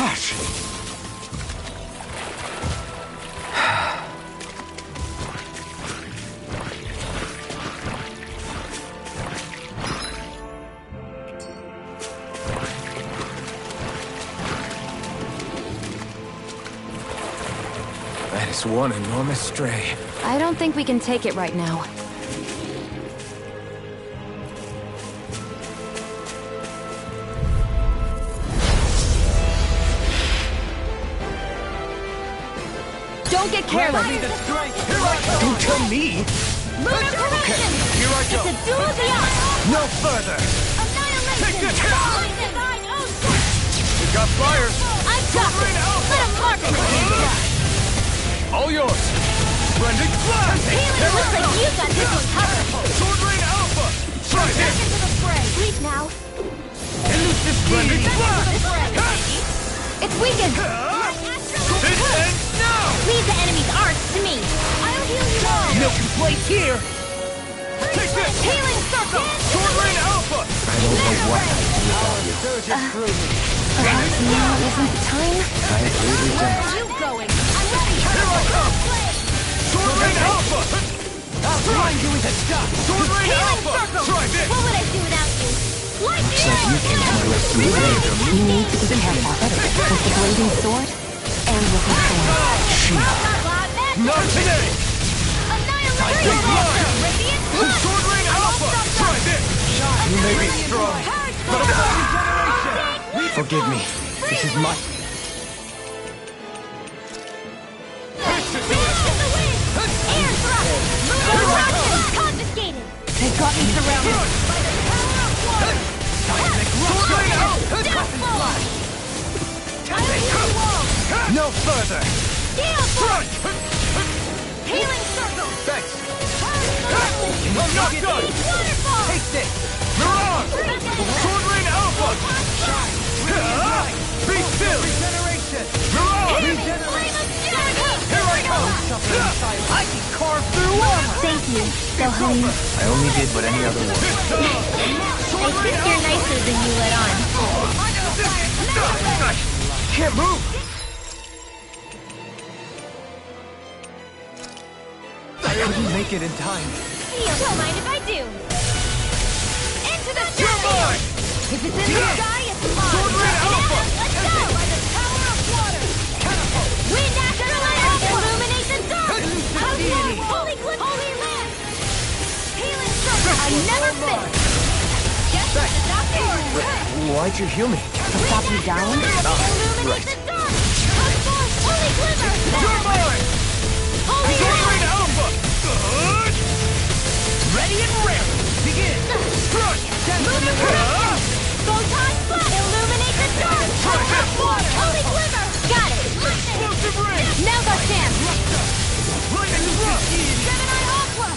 [SPEAKER 3] Flash! That is one enormous stray.
[SPEAKER 4] I don't think we can take it right now. Don't get careless.
[SPEAKER 3] Don't tell me!
[SPEAKER 1] Lunar correction!
[SPEAKER 3] Here I go!
[SPEAKER 1] It's a duel beyond!
[SPEAKER 3] No further!
[SPEAKER 1] Annihilation!
[SPEAKER 3] Take this!
[SPEAKER 1] Lightning! Oh, shit!
[SPEAKER 3] We got fire!
[SPEAKER 1] I've got it! Let him mark it!
[SPEAKER 3] All yours! Blending flash!
[SPEAKER 1] Healing, looks like you got this one covered!
[SPEAKER 3] Sword Rain Alpha! Try
[SPEAKER 1] Back
[SPEAKER 3] this!
[SPEAKER 1] into the fray! Sleep now!
[SPEAKER 3] Elusive Blending flash!
[SPEAKER 1] It's weakened!
[SPEAKER 3] This ends now!
[SPEAKER 1] Leave the enemy's arts to me! I'll heal you all!
[SPEAKER 3] Milky Plate here! Take this!
[SPEAKER 1] Healing circle!
[SPEAKER 3] Sword Rain Alpha! I don't know what I'd do without you.
[SPEAKER 4] Perhaps now isn't the time?
[SPEAKER 3] I really
[SPEAKER 1] Where
[SPEAKER 3] don't.
[SPEAKER 1] are you going? I'm ready!
[SPEAKER 3] Here I come! Sword Rain Alpha! I'll try you with a stop! Sword Rain
[SPEAKER 1] Healing
[SPEAKER 3] Alpha!
[SPEAKER 1] circle!
[SPEAKER 3] Try this!
[SPEAKER 1] What would I do without you? Lightning!
[SPEAKER 3] Looks like you came to my rescue later.
[SPEAKER 4] You need to be careful. With the blazing sword, and with his sword.
[SPEAKER 3] Not today!
[SPEAKER 1] Annihilation! Radiant blood!
[SPEAKER 3] Sword Rain Alpha! Try this! You may be strong, but forgive me. This is my...
[SPEAKER 1] Air thrust! Lunar correction! Confiscated!
[SPEAKER 4] They got me surrounded.
[SPEAKER 1] By the power of water!
[SPEAKER 3] Sword Rain Alpha!
[SPEAKER 1] Downfall! I'll heal you all!
[SPEAKER 3] No further!
[SPEAKER 1] Gale force! Healing circle!
[SPEAKER 3] Thanks!
[SPEAKER 1] I'm
[SPEAKER 3] not done!
[SPEAKER 1] Waterfall!
[SPEAKER 3] Take this! Mirage! Sword Rain Alpha! Be still! Regeneration! Mirage!
[SPEAKER 1] Flame of Jericho!
[SPEAKER 3] Here I come! I can carve through armor!
[SPEAKER 1] Thank you, Gohan.
[SPEAKER 2] I only did what any other would.
[SPEAKER 1] I think you're nicer than you let on.
[SPEAKER 3] Can't move! I couldn't make it in time.
[SPEAKER 1] Don't mind if I do. Into the
[SPEAKER 3] You're
[SPEAKER 1] journey!
[SPEAKER 3] mine!
[SPEAKER 1] If it's in the sky, it's mine!
[SPEAKER 3] Sword Rain Alpha!
[SPEAKER 1] Let's go! By the power of water! Wind Astrolabe! Illuminate the dark! Outlaw! Holy Cliff! Holy Land! Healing circle! I never fit! Guess it's not yours!
[SPEAKER 3] Why'd you heal me?
[SPEAKER 4] To stop you dying?
[SPEAKER 1] Illuminate the dark! Outlaw! Holy Glimmer!
[SPEAKER 3] You're mine!
[SPEAKER 1] Holy
[SPEAKER 3] Sword
[SPEAKER 1] Land!
[SPEAKER 3] Rain Alpha! Ready and ready! Begin! Crush!
[SPEAKER 1] Lunar correction! Photon flash! Illuminate the dark! Power of water! Holy Glimmer! Got it!
[SPEAKER 3] Explosive ray!
[SPEAKER 1] Now go Sam!
[SPEAKER 3] Lightning thrust!
[SPEAKER 1] Gemini Aqua!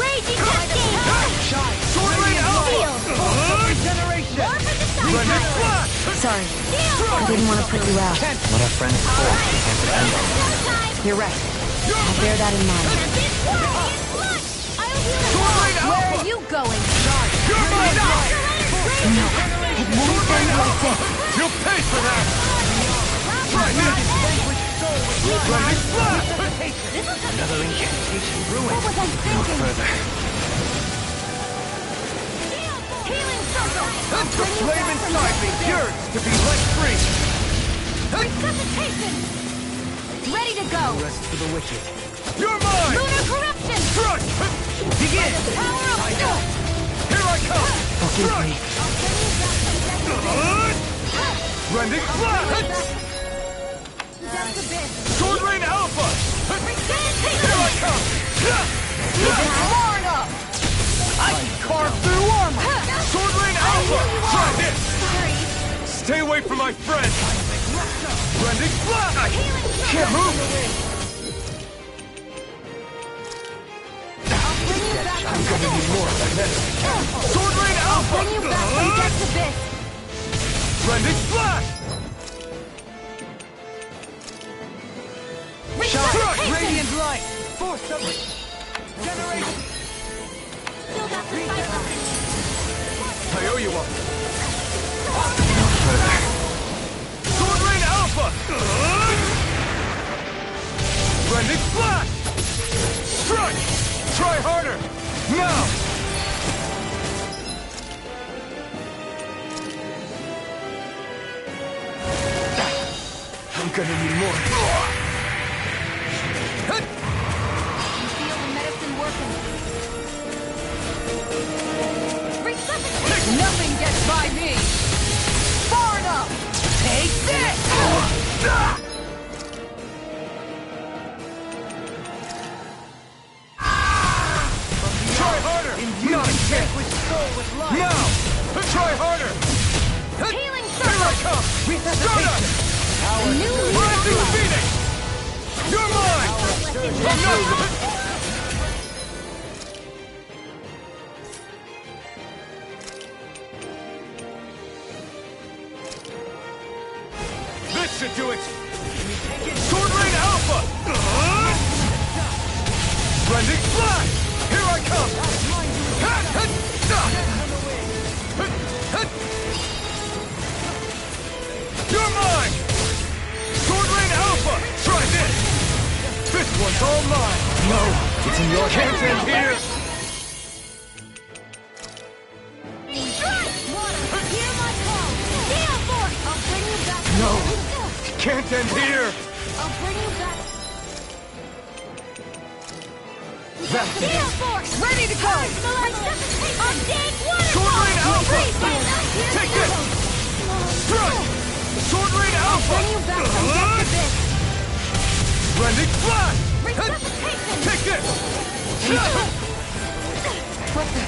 [SPEAKER 1] Raging Cascade!
[SPEAKER 3] Sword Rain Alpha!
[SPEAKER 1] Steel!
[SPEAKER 3] Regeneration!
[SPEAKER 1] More for the sun!
[SPEAKER 3] Blending flash!
[SPEAKER 4] Sorry,
[SPEAKER 1] Steel!
[SPEAKER 4] I didn't want to put you out.
[SPEAKER 2] What our friends call we can't depend on.
[SPEAKER 1] Showtime!
[SPEAKER 4] You're right. I'll bear that in mind.
[SPEAKER 1] Champion fly! In blood! I'll heal you
[SPEAKER 3] Sword
[SPEAKER 1] all!
[SPEAKER 3] Rain
[SPEAKER 1] Where
[SPEAKER 3] Alpha!
[SPEAKER 1] are you going?
[SPEAKER 3] You're mine!
[SPEAKER 4] No, it won't end like this.
[SPEAKER 3] You'll pay for that! Try this! Blending flash! Another incantation ruined.
[SPEAKER 1] What was I
[SPEAKER 3] No
[SPEAKER 1] thinking?
[SPEAKER 3] further.
[SPEAKER 1] Healing circle!
[SPEAKER 3] The flame inside me yearns to be let free!
[SPEAKER 1] Resuscitation! Ready to go!
[SPEAKER 3] Rest for the wicked. You're mine!
[SPEAKER 1] Lunar corruption!
[SPEAKER 3] Crush! Begin!
[SPEAKER 1] Power of steel!
[SPEAKER 3] Here I come!
[SPEAKER 4] Forgive me.
[SPEAKER 3] Blending flash! Sword Rain Alpha! Here I come! I can carve through armor! Sword Rain Alpha! Try this! Stay away from my friend! Blending flash! Can't move! I'm gonna need more than this. Sword Rain Alpha!
[SPEAKER 1] Bring you back from death to this!
[SPEAKER 3] Blending flash! Shine! Radiant light! Force of generation!
[SPEAKER 1] Still got the fight left.
[SPEAKER 3] I owe you one. Sword Rain Alpha!
[SPEAKER 8] Blending Flash! Strike! Try harder! Now! I'm gonna need more.
[SPEAKER 4] You feel the medicine working. Resuscitate!
[SPEAKER 5] Nothing gets by me! Far enough!
[SPEAKER 7] Take this!
[SPEAKER 8] Try harder! Not a chance! Now! Try harder!
[SPEAKER 4] Healing
[SPEAKER 8] Here I
[SPEAKER 4] circle!
[SPEAKER 8] come! Stardust!
[SPEAKER 4] A new
[SPEAKER 8] Rising
[SPEAKER 4] leader!
[SPEAKER 8] Phoenix! You're mine! I'm not... This should do it! Sword Rain Alpha! Blending Flash! Here I come! You're mine! Sword Rain Alpha! Try this! This one's all mine! No! It's in your hands and here!
[SPEAKER 4] Hear my call! Gale Force! I'll bring you back!
[SPEAKER 8] No! It can't end here!
[SPEAKER 4] I'll bring you back!
[SPEAKER 8] That's it!
[SPEAKER 4] Gale Force! Ready to go! I'm dead!
[SPEAKER 8] Sword Rain Alpha! Take this! Strike! Sword Rain Alpha!
[SPEAKER 4] Bring you back from death to this!
[SPEAKER 8] Blending Flash!
[SPEAKER 4] Resuscitation!
[SPEAKER 8] Take this!
[SPEAKER 4] What the?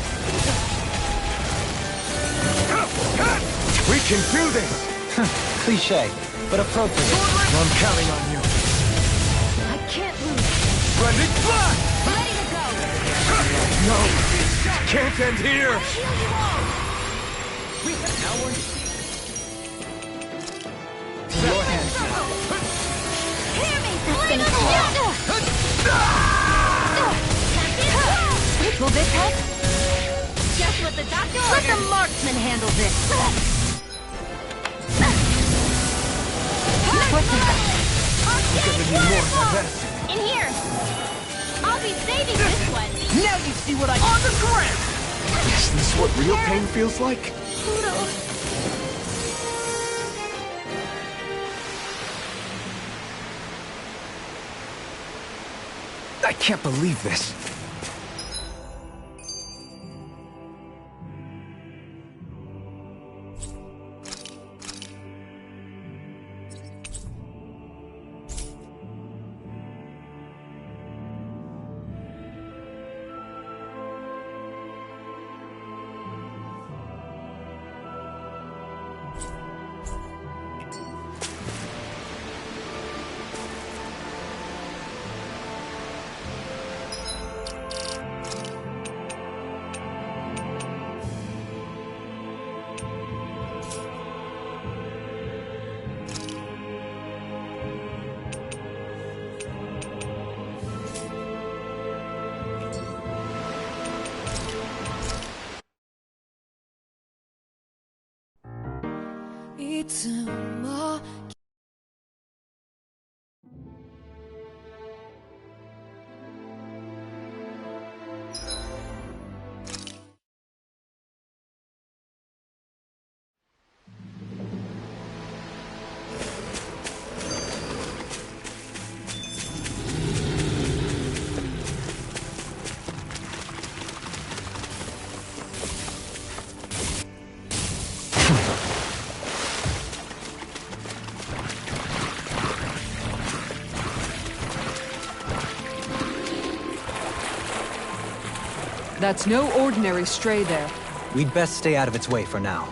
[SPEAKER 8] We can do this!
[SPEAKER 2] Cliche, but appropriate.
[SPEAKER 8] I'm counting on you.
[SPEAKER 4] I can't lose!
[SPEAKER 8] Blending Flash!
[SPEAKER 4] Ready to go!
[SPEAKER 8] No! Can't end here!
[SPEAKER 4] Heal you all!
[SPEAKER 8] Your hands.
[SPEAKER 4] Hear me! Fling of Will this help? Just what the doctor ordered! Let the marksman handle this! What's that?
[SPEAKER 8] I'm gonna need more than that.
[SPEAKER 1] In here! I'll be saving this one!
[SPEAKER 7] Now you see what I... On the ground!
[SPEAKER 8] Is this what real pain feels like?
[SPEAKER 1] Pluto!
[SPEAKER 3] I can't believe this.
[SPEAKER 5] That's no ordinary stray there.
[SPEAKER 2] We'd best stay out of its way for now.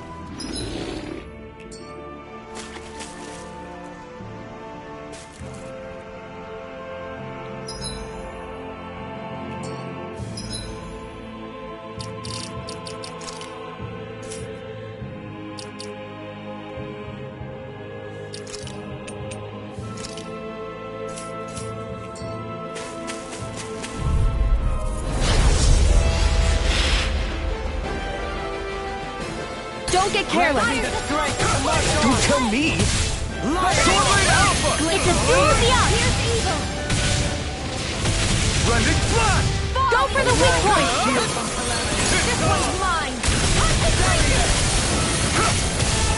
[SPEAKER 4] Don't get careless!
[SPEAKER 7] Don't tell me!
[SPEAKER 8] Sword Lane Alpha!
[SPEAKER 1] It's as soon as the up!
[SPEAKER 8] Rending Flash!
[SPEAKER 1] Go for the weak point!
[SPEAKER 8] This
[SPEAKER 1] one's mine!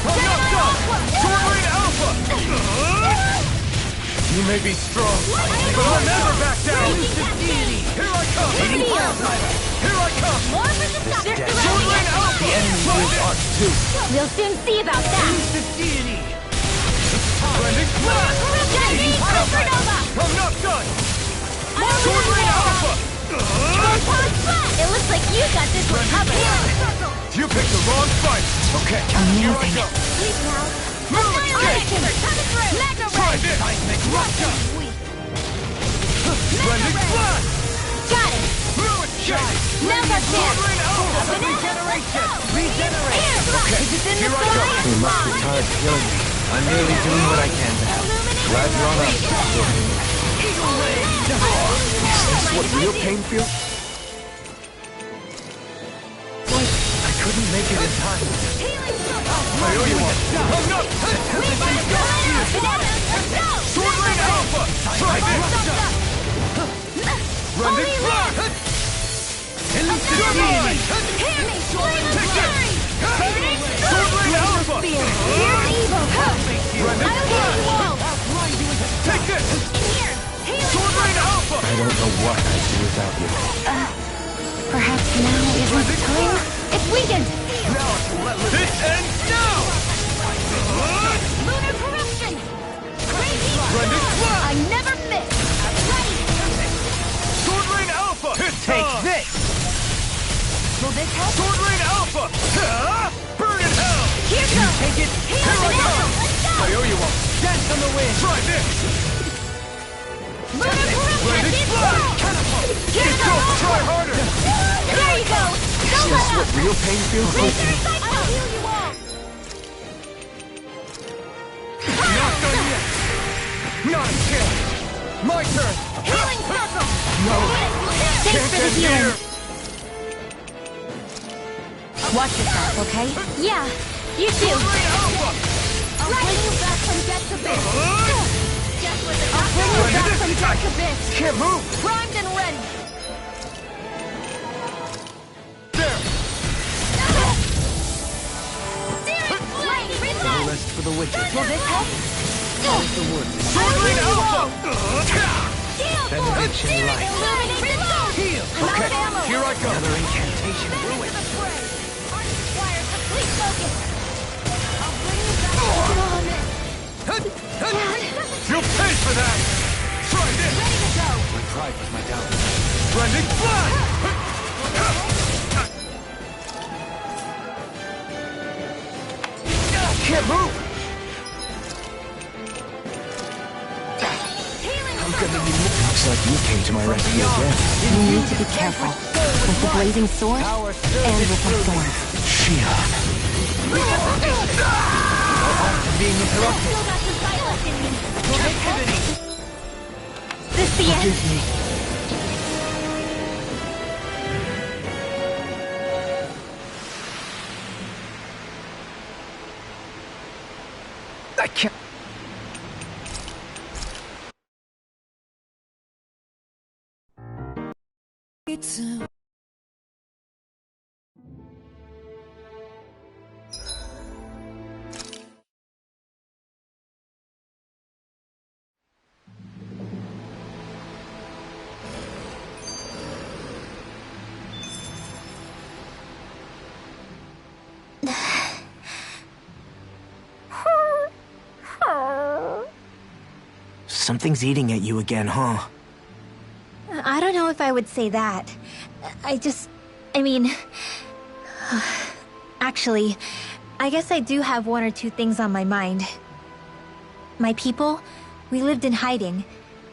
[SPEAKER 8] I'm not done! Sword Lane Alpha! You may be strong, but I'll never back down! Here I come! Here I come!
[SPEAKER 1] More for the sucker!
[SPEAKER 8] Sword Lane Alpha!
[SPEAKER 6] The enemy used arc too.
[SPEAKER 1] We'll soon see about that!
[SPEAKER 8] Rending Flash!
[SPEAKER 1] Chinese Supernova!
[SPEAKER 8] I'm not done! Sword Lane Alpha!
[SPEAKER 1] It looks like you got this one covered!
[SPEAKER 8] You picked the wrong fight! Okay, here I go!
[SPEAKER 1] Please now!
[SPEAKER 8] Annihilation! Try this! Rending Flash!
[SPEAKER 1] Got it!
[SPEAKER 8] Ruin Shake!
[SPEAKER 1] Now's our chance!
[SPEAKER 8] Sword Lane Alpha!
[SPEAKER 1] Regeneration!
[SPEAKER 8] Here I go!
[SPEAKER 2] You must be tired of killing me. I'm merely doing what I can to help. Glad you're on up.
[SPEAKER 3] Is this what real pain feels?
[SPEAKER 2] I couldn't make it in time.
[SPEAKER 8] I owe you one! I'm not! Sword Lane Alpha! Try this! Rending Flash! You're mine! Take it! Sword Lane Alpha! Rending Flash! Take it! Sword Lane Alpha!
[SPEAKER 2] I don't know what I'd do without you.
[SPEAKER 4] Perhaps now isn't the time?
[SPEAKER 1] It's weakened!
[SPEAKER 8] This ends now!
[SPEAKER 1] Lunar corruption! Crazy!
[SPEAKER 8] Rending Flash!
[SPEAKER 1] I never miss! Ready!
[SPEAKER 8] Sword Lane Alpha!
[SPEAKER 7] Take this!
[SPEAKER 1] Will this help?
[SPEAKER 8] Sword Lane Alpha! Burn in hell!
[SPEAKER 1] Here goes!
[SPEAKER 7] Take it!
[SPEAKER 8] Here I go!
[SPEAKER 1] Let's go!
[SPEAKER 8] I owe you one!
[SPEAKER 7] Dance on the wind!
[SPEAKER 8] Try this!
[SPEAKER 1] Lunar corruption!
[SPEAKER 8] Rending
[SPEAKER 1] It's
[SPEAKER 8] Flash!
[SPEAKER 1] Here
[SPEAKER 8] Go!
[SPEAKER 1] goes!
[SPEAKER 8] Try harder!
[SPEAKER 1] There you go!
[SPEAKER 3] Is
[SPEAKER 1] Don't
[SPEAKER 3] this
[SPEAKER 1] let
[SPEAKER 3] what
[SPEAKER 1] up!
[SPEAKER 3] real pain feels like?
[SPEAKER 1] Laser cycle! I'll heal you all!
[SPEAKER 8] Not done yet! Not a chance! My turn!
[SPEAKER 1] Healing circle!
[SPEAKER 8] No!
[SPEAKER 1] Thanks for the healing!
[SPEAKER 4] Watch yourself, okay?
[SPEAKER 1] Yeah, you too!
[SPEAKER 8] Lane Alpha!
[SPEAKER 1] I'll bring you back from death's abyss! Just with the
[SPEAKER 8] I'll
[SPEAKER 1] bring you back from
[SPEAKER 8] attack.
[SPEAKER 1] death's abyss!
[SPEAKER 8] Can't move!
[SPEAKER 1] Primed and ready!
[SPEAKER 8] There!
[SPEAKER 1] Searing flame!
[SPEAKER 2] No
[SPEAKER 1] Reload!
[SPEAKER 2] rest for the wicked.
[SPEAKER 1] Will this help?
[SPEAKER 8] Sword Lane Alpha!
[SPEAKER 1] Heal!
[SPEAKER 2] Benediction
[SPEAKER 1] Searing
[SPEAKER 2] light.
[SPEAKER 1] illuminate! Reload!
[SPEAKER 8] Heal!
[SPEAKER 1] I'm out
[SPEAKER 8] Okay,
[SPEAKER 1] of ammo!
[SPEAKER 8] here I go!
[SPEAKER 2] Another incantation.
[SPEAKER 1] Back into the fray! Art requires complete focus! I'll bring you back to the
[SPEAKER 8] You'll pay for that! Try this!
[SPEAKER 1] Ready to go!
[SPEAKER 2] My pride was my downfall.
[SPEAKER 8] Rending Flash! Can't move!
[SPEAKER 3] Looks like you came to my rescue again.
[SPEAKER 4] You need to be careful. With the blazing sword, and with my thorn.
[SPEAKER 3] Shion.
[SPEAKER 2] Being interrupted.
[SPEAKER 1] Still got some fight left in me! This the end?
[SPEAKER 2] Forgive me.
[SPEAKER 3] I can't.
[SPEAKER 7] Something's eating at you again, huh?
[SPEAKER 1] I don't know if I would say that. I mean... Actually, I guess I do have one or two things on my mind. My people, we lived in hiding,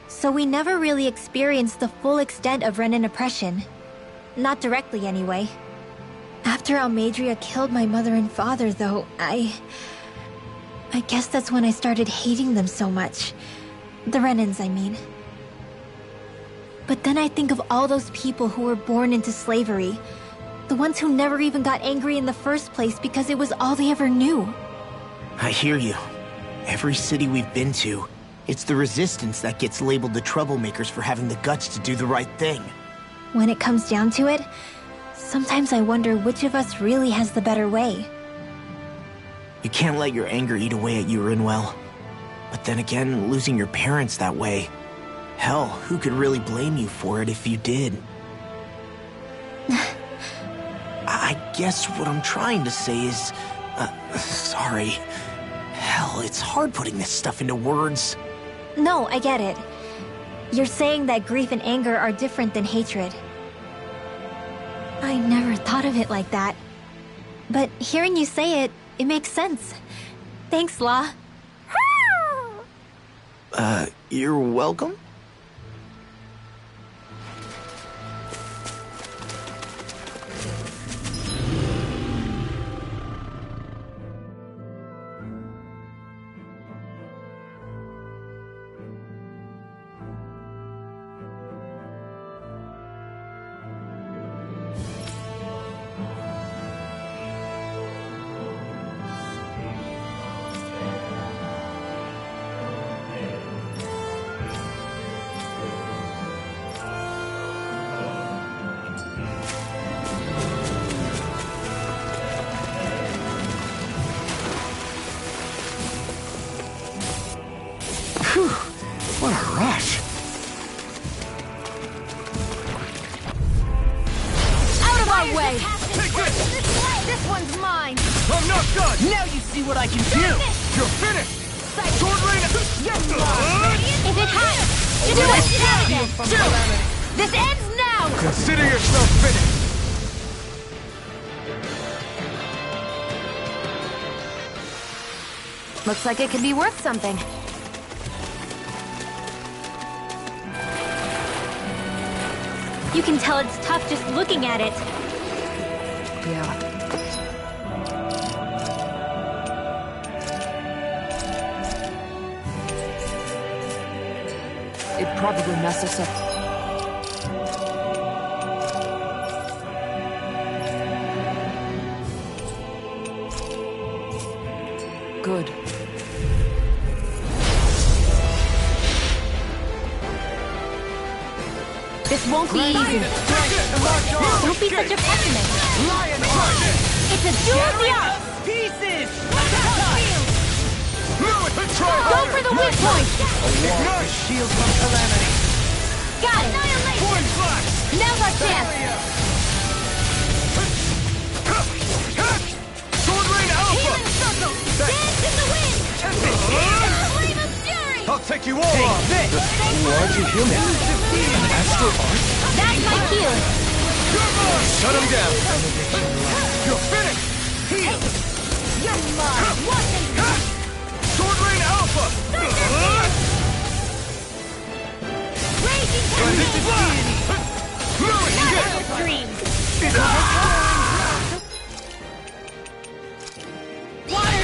[SPEAKER 1] so we never really experienced the full extent of Renin oppression. Not directly, anyway. After Almadria killed my mother and father, though, I guess that's when I started hating them so much. The Renins, I mean. But then I think of all those people who were born into slavery. The ones who never even got angry in the first place because it was all they ever knew.
[SPEAKER 7] I hear you. Every city we've been to, it's the Resistance that gets labeled the troublemakers for having the guts to do the right thing.
[SPEAKER 1] When it comes down to it, sometimes I wonder which of us really has the better way.
[SPEAKER 7] You can't let your anger eat away at you, Rinwell. But then again, losing your parents that way... Hell, who could really blame you for it if you did? I guess what I'm trying to say is... sorry. Hell, it's hard putting this stuff into words.
[SPEAKER 1] No, I get it. You're saying that grief and anger are different than hatred. I never thought of it like that. But hearing you say it, it makes sense. Thanks, La.
[SPEAKER 7] You're welcome?
[SPEAKER 3] What a rush!
[SPEAKER 4] Out of our way!
[SPEAKER 8] Take this!
[SPEAKER 4] This one's mine!
[SPEAKER 8] I'm not done!
[SPEAKER 7] Now you see what I can do!
[SPEAKER 8] You're finished! Sword Rain!
[SPEAKER 1] If it has to do it,
[SPEAKER 4] This ends now!
[SPEAKER 8] Consider yourself finished!
[SPEAKER 4] Looks like it could be worth something.
[SPEAKER 1] You can tell it's tough just looking at it.
[SPEAKER 5] Yeah. It'd probably mess us up. Good.
[SPEAKER 4] This won't be easy.
[SPEAKER 1] Don't be such a pessimist. It's a duel of the arts.
[SPEAKER 7] Pieces!
[SPEAKER 1] Go for the weak point.
[SPEAKER 7] Ignite! Shield from Calamity.
[SPEAKER 1] Got it.
[SPEAKER 8] Point flash!
[SPEAKER 1] Now's our chance.
[SPEAKER 8] Sword Rain Alpha!
[SPEAKER 1] Dance in the wind. Flame of fury.
[SPEAKER 8] I'll take you all on!
[SPEAKER 3] Large human. Astral art?
[SPEAKER 1] That's my cue.
[SPEAKER 8] Shut him down! You're finished! Sword Rain Alpha!
[SPEAKER 1] Raging
[SPEAKER 8] Flash!
[SPEAKER 1] dreams.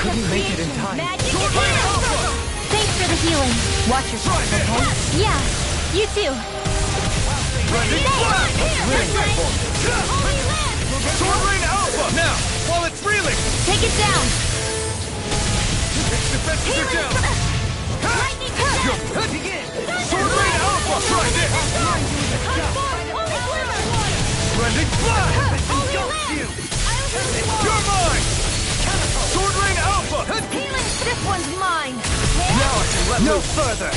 [SPEAKER 3] Couldn't make it in time.
[SPEAKER 1] Magic is here. Thanks for the healing. Watch yourself, okay? Yeah, you too.
[SPEAKER 8] Sword Rain Alpha! Now, while it's reeling!
[SPEAKER 1] Take it down.
[SPEAKER 8] Its defenses are down! Sword Rain Alpha! Try this! Blending Flash! You're mine! Sword Rain Alpha!
[SPEAKER 4] This one's mine!
[SPEAKER 8] Now I can let no further!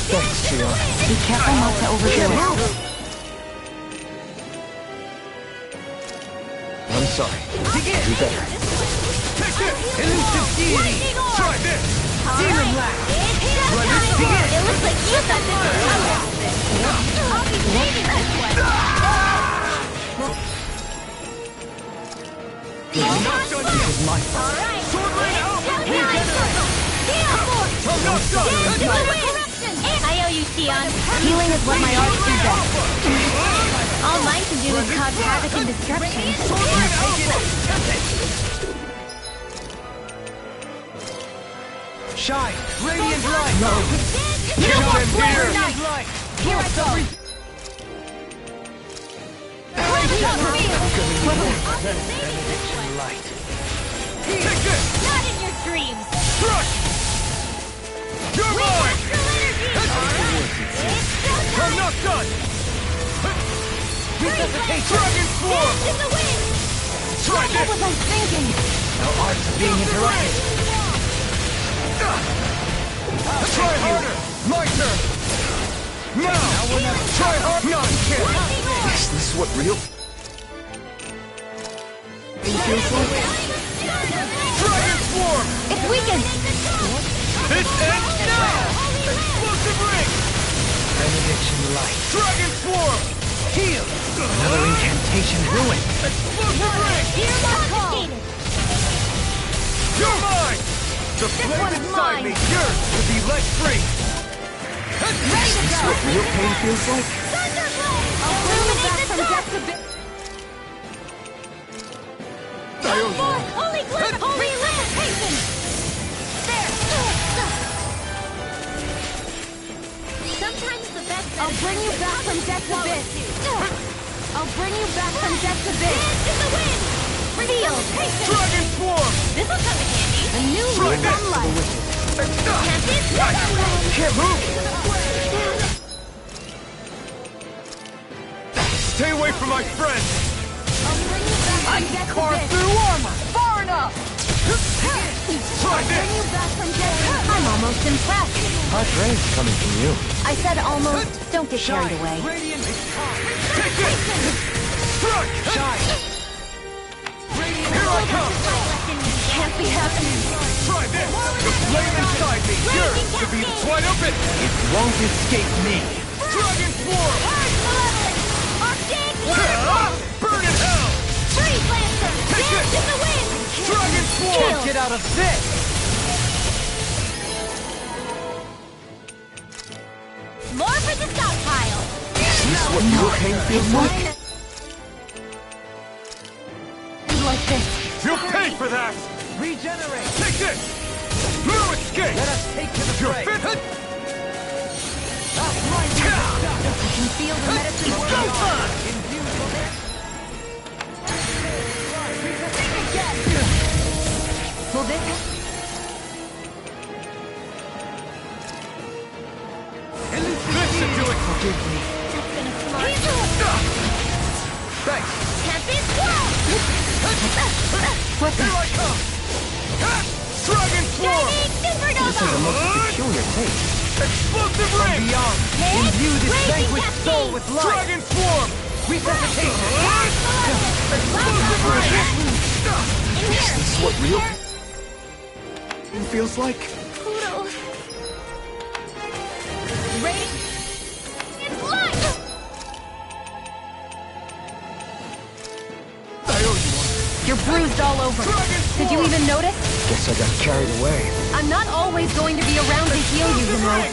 [SPEAKER 3] Thanks, Gion.
[SPEAKER 4] Be careful not to overdo it.
[SPEAKER 3] I'm sorry. Do better.
[SPEAKER 8] Take this! Elusive Deity! Try this!
[SPEAKER 1] Demon Blast. It looks like you thought this was coming. I'll be saving this one.
[SPEAKER 3] This is my fault.
[SPEAKER 1] All right.
[SPEAKER 8] Sword Rain Alpha!
[SPEAKER 1] Regenerate.
[SPEAKER 8] I'm not done!
[SPEAKER 1] I owe you, Tion.
[SPEAKER 4] Healing is what my arts do best.
[SPEAKER 1] All mine can do is cause havoc and destruction.
[SPEAKER 8] Shine! Radiant light!
[SPEAKER 1] No more flare night.
[SPEAKER 8] light!
[SPEAKER 1] Here I go.
[SPEAKER 8] Take this!
[SPEAKER 1] Not in your dreams.
[SPEAKER 8] Crush! You're mine! I'm not done! Dragon Swarm! Try this!
[SPEAKER 4] What was I thinking?
[SPEAKER 2] No art to being interrupted.
[SPEAKER 8] Try harder! My turn! Now! Try hard! No, you can't!
[SPEAKER 3] Is this what real...
[SPEAKER 8] Dragon Swarm!
[SPEAKER 4] It's weakened!
[SPEAKER 8] This ends now! Explosive ring!
[SPEAKER 2] Benediction light.
[SPEAKER 8] Dragon Swarm!
[SPEAKER 2] Heal! Another incantation ruined.
[SPEAKER 8] Explosive ring! You're mine! The flame
[SPEAKER 4] one's
[SPEAKER 8] inside
[SPEAKER 4] mine.
[SPEAKER 8] me, yours, to be let free!
[SPEAKER 3] Is this what real pain feels like?
[SPEAKER 4] I'll bring you back from death to bit.
[SPEAKER 1] Holy glitter! Holy levitation! Sometimes the best
[SPEAKER 4] I'll bring you back from death to bit. I'll bring you back from death to bit.
[SPEAKER 1] Dance in the wind! Feel!
[SPEAKER 8] Dragon Swarm!
[SPEAKER 1] This'll come in handy.
[SPEAKER 4] A new
[SPEAKER 8] Try
[SPEAKER 4] lease
[SPEAKER 8] this.
[SPEAKER 4] on life.
[SPEAKER 8] Can't move! Stay away from my friend!
[SPEAKER 4] I'll bring you back from death to
[SPEAKER 8] Carve
[SPEAKER 4] bit.
[SPEAKER 8] through armor! Far enough! Try
[SPEAKER 4] Bring
[SPEAKER 8] this!
[SPEAKER 4] you back from death to bit.
[SPEAKER 1] I'm almost impressed.
[SPEAKER 2] Hard praise coming from you.
[SPEAKER 1] I said almost. Don't get carried away.
[SPEAKER 8] Take this! Strike! Here I come!
[SPEAKER 4] Can't be happening.
[SPEAKER 8] Try this! The flame inside me, yours, to be wide open!
[SPEAKER 2] It won't escape me.
[SPEAKER 8] Dragon Swarm!
[SPEAKER 1] Arctic
[SPEAKER 8] Burn in hell!
[SPEAKER 1] Freeze Lancer!
[SPEAKER 8] Take
[SPEAKER 1] Dance
[SPEAKER 8] this!
[SPEAKER 1] in the wind!
[SPEAKER 8] Dragon Swarm!
[SPEAKER 2] Get out of this!
[SPEAKER 1] More for the stockpile!
[SPEAKER 3] Is this what real pain feels like?
[SPEAKER 4] Like this.
[SPEAKER 8] You'll pay for that!
[SPEAKER 2] Regenerate!
[SPEAKER 8] Take this! No escape!
[SPEAKER 2] Let us take to the
[SPEAKER 8] You're
[SPEAKER 2] fray.
[SPEAKER 8] fit!
[SPEAKER 4] I can feel the medicine.
[SPEAKER 8] It's go time!
[SPEAKER 4] Will this...
[SPEAKER 8] This should do it!
[SPEAKER 2] Forgive me.
[SPEAKER 1] That's been a smart.
[SPEAKER 8] Thanks!
[SPEAKER 1] Can't be swallowed!
[SPEAKER 8] Here I come! Dragon Swarm!
[SPEAKER 2] This is a most peculiar taste.
[SPEAKER 8] Explosive
[SPEAKER 2] From
[SPEAKER 8] ring!
[SPEAKER 2] beyond, imbue this
[SPEAKER 1] Raging
[SPEAKER 2] vanquished soul
[SPEAKER 1] cascade.
[SPEAKER 2] with life.
[SPEAKER 8] Dragon Swarm!
[SPEAKER 2] Resuscitation.
[SPEAKER 8] Explosive ring!
[SPEAKER 3] Is this what real pain feels like?
[SPEAKER 1] Poodle. Rain. It's light!
[SPEAKER 8] I owe you one.
[SPEAKER 4] You're bruised all over. Did you even notice?
[SPEAKER 3] Guess I got carried away.
[SPEAKER 4] I'm not always going to be around to heal you, you know.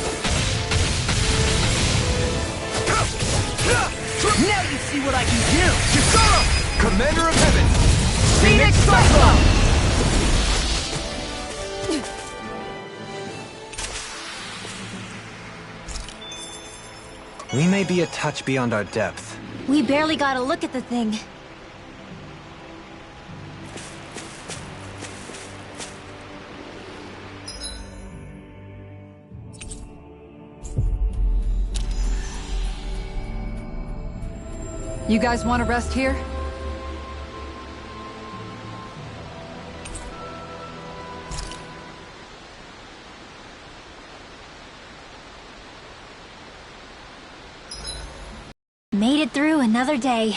[SPEAKER 2] Now you see what I can do.
[SPEAKER 8] Kisara! Commander of Heaven!
[SPEAKER 4] Phoenix Cyclone!
[SPEAKER 2] We may be a touch beyond our depth.
[SPEAKER 1] We barely got a look at the thing.
[SPEAKER 5] You guys want to rest here?
[SPEAKER 1] Made it through another day.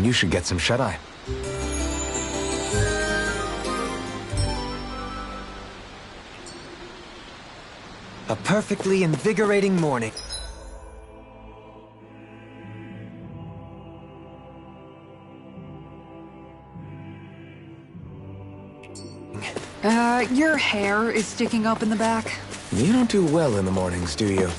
[SPEAKER 3] You should get some shut-eye.
[SPEAKER 2] A perfectly invigorating morning.
[SPEAKER 5] Your hair is sticking up in the back.
[SPEAKER 3] You don't do well in the mornings, do you?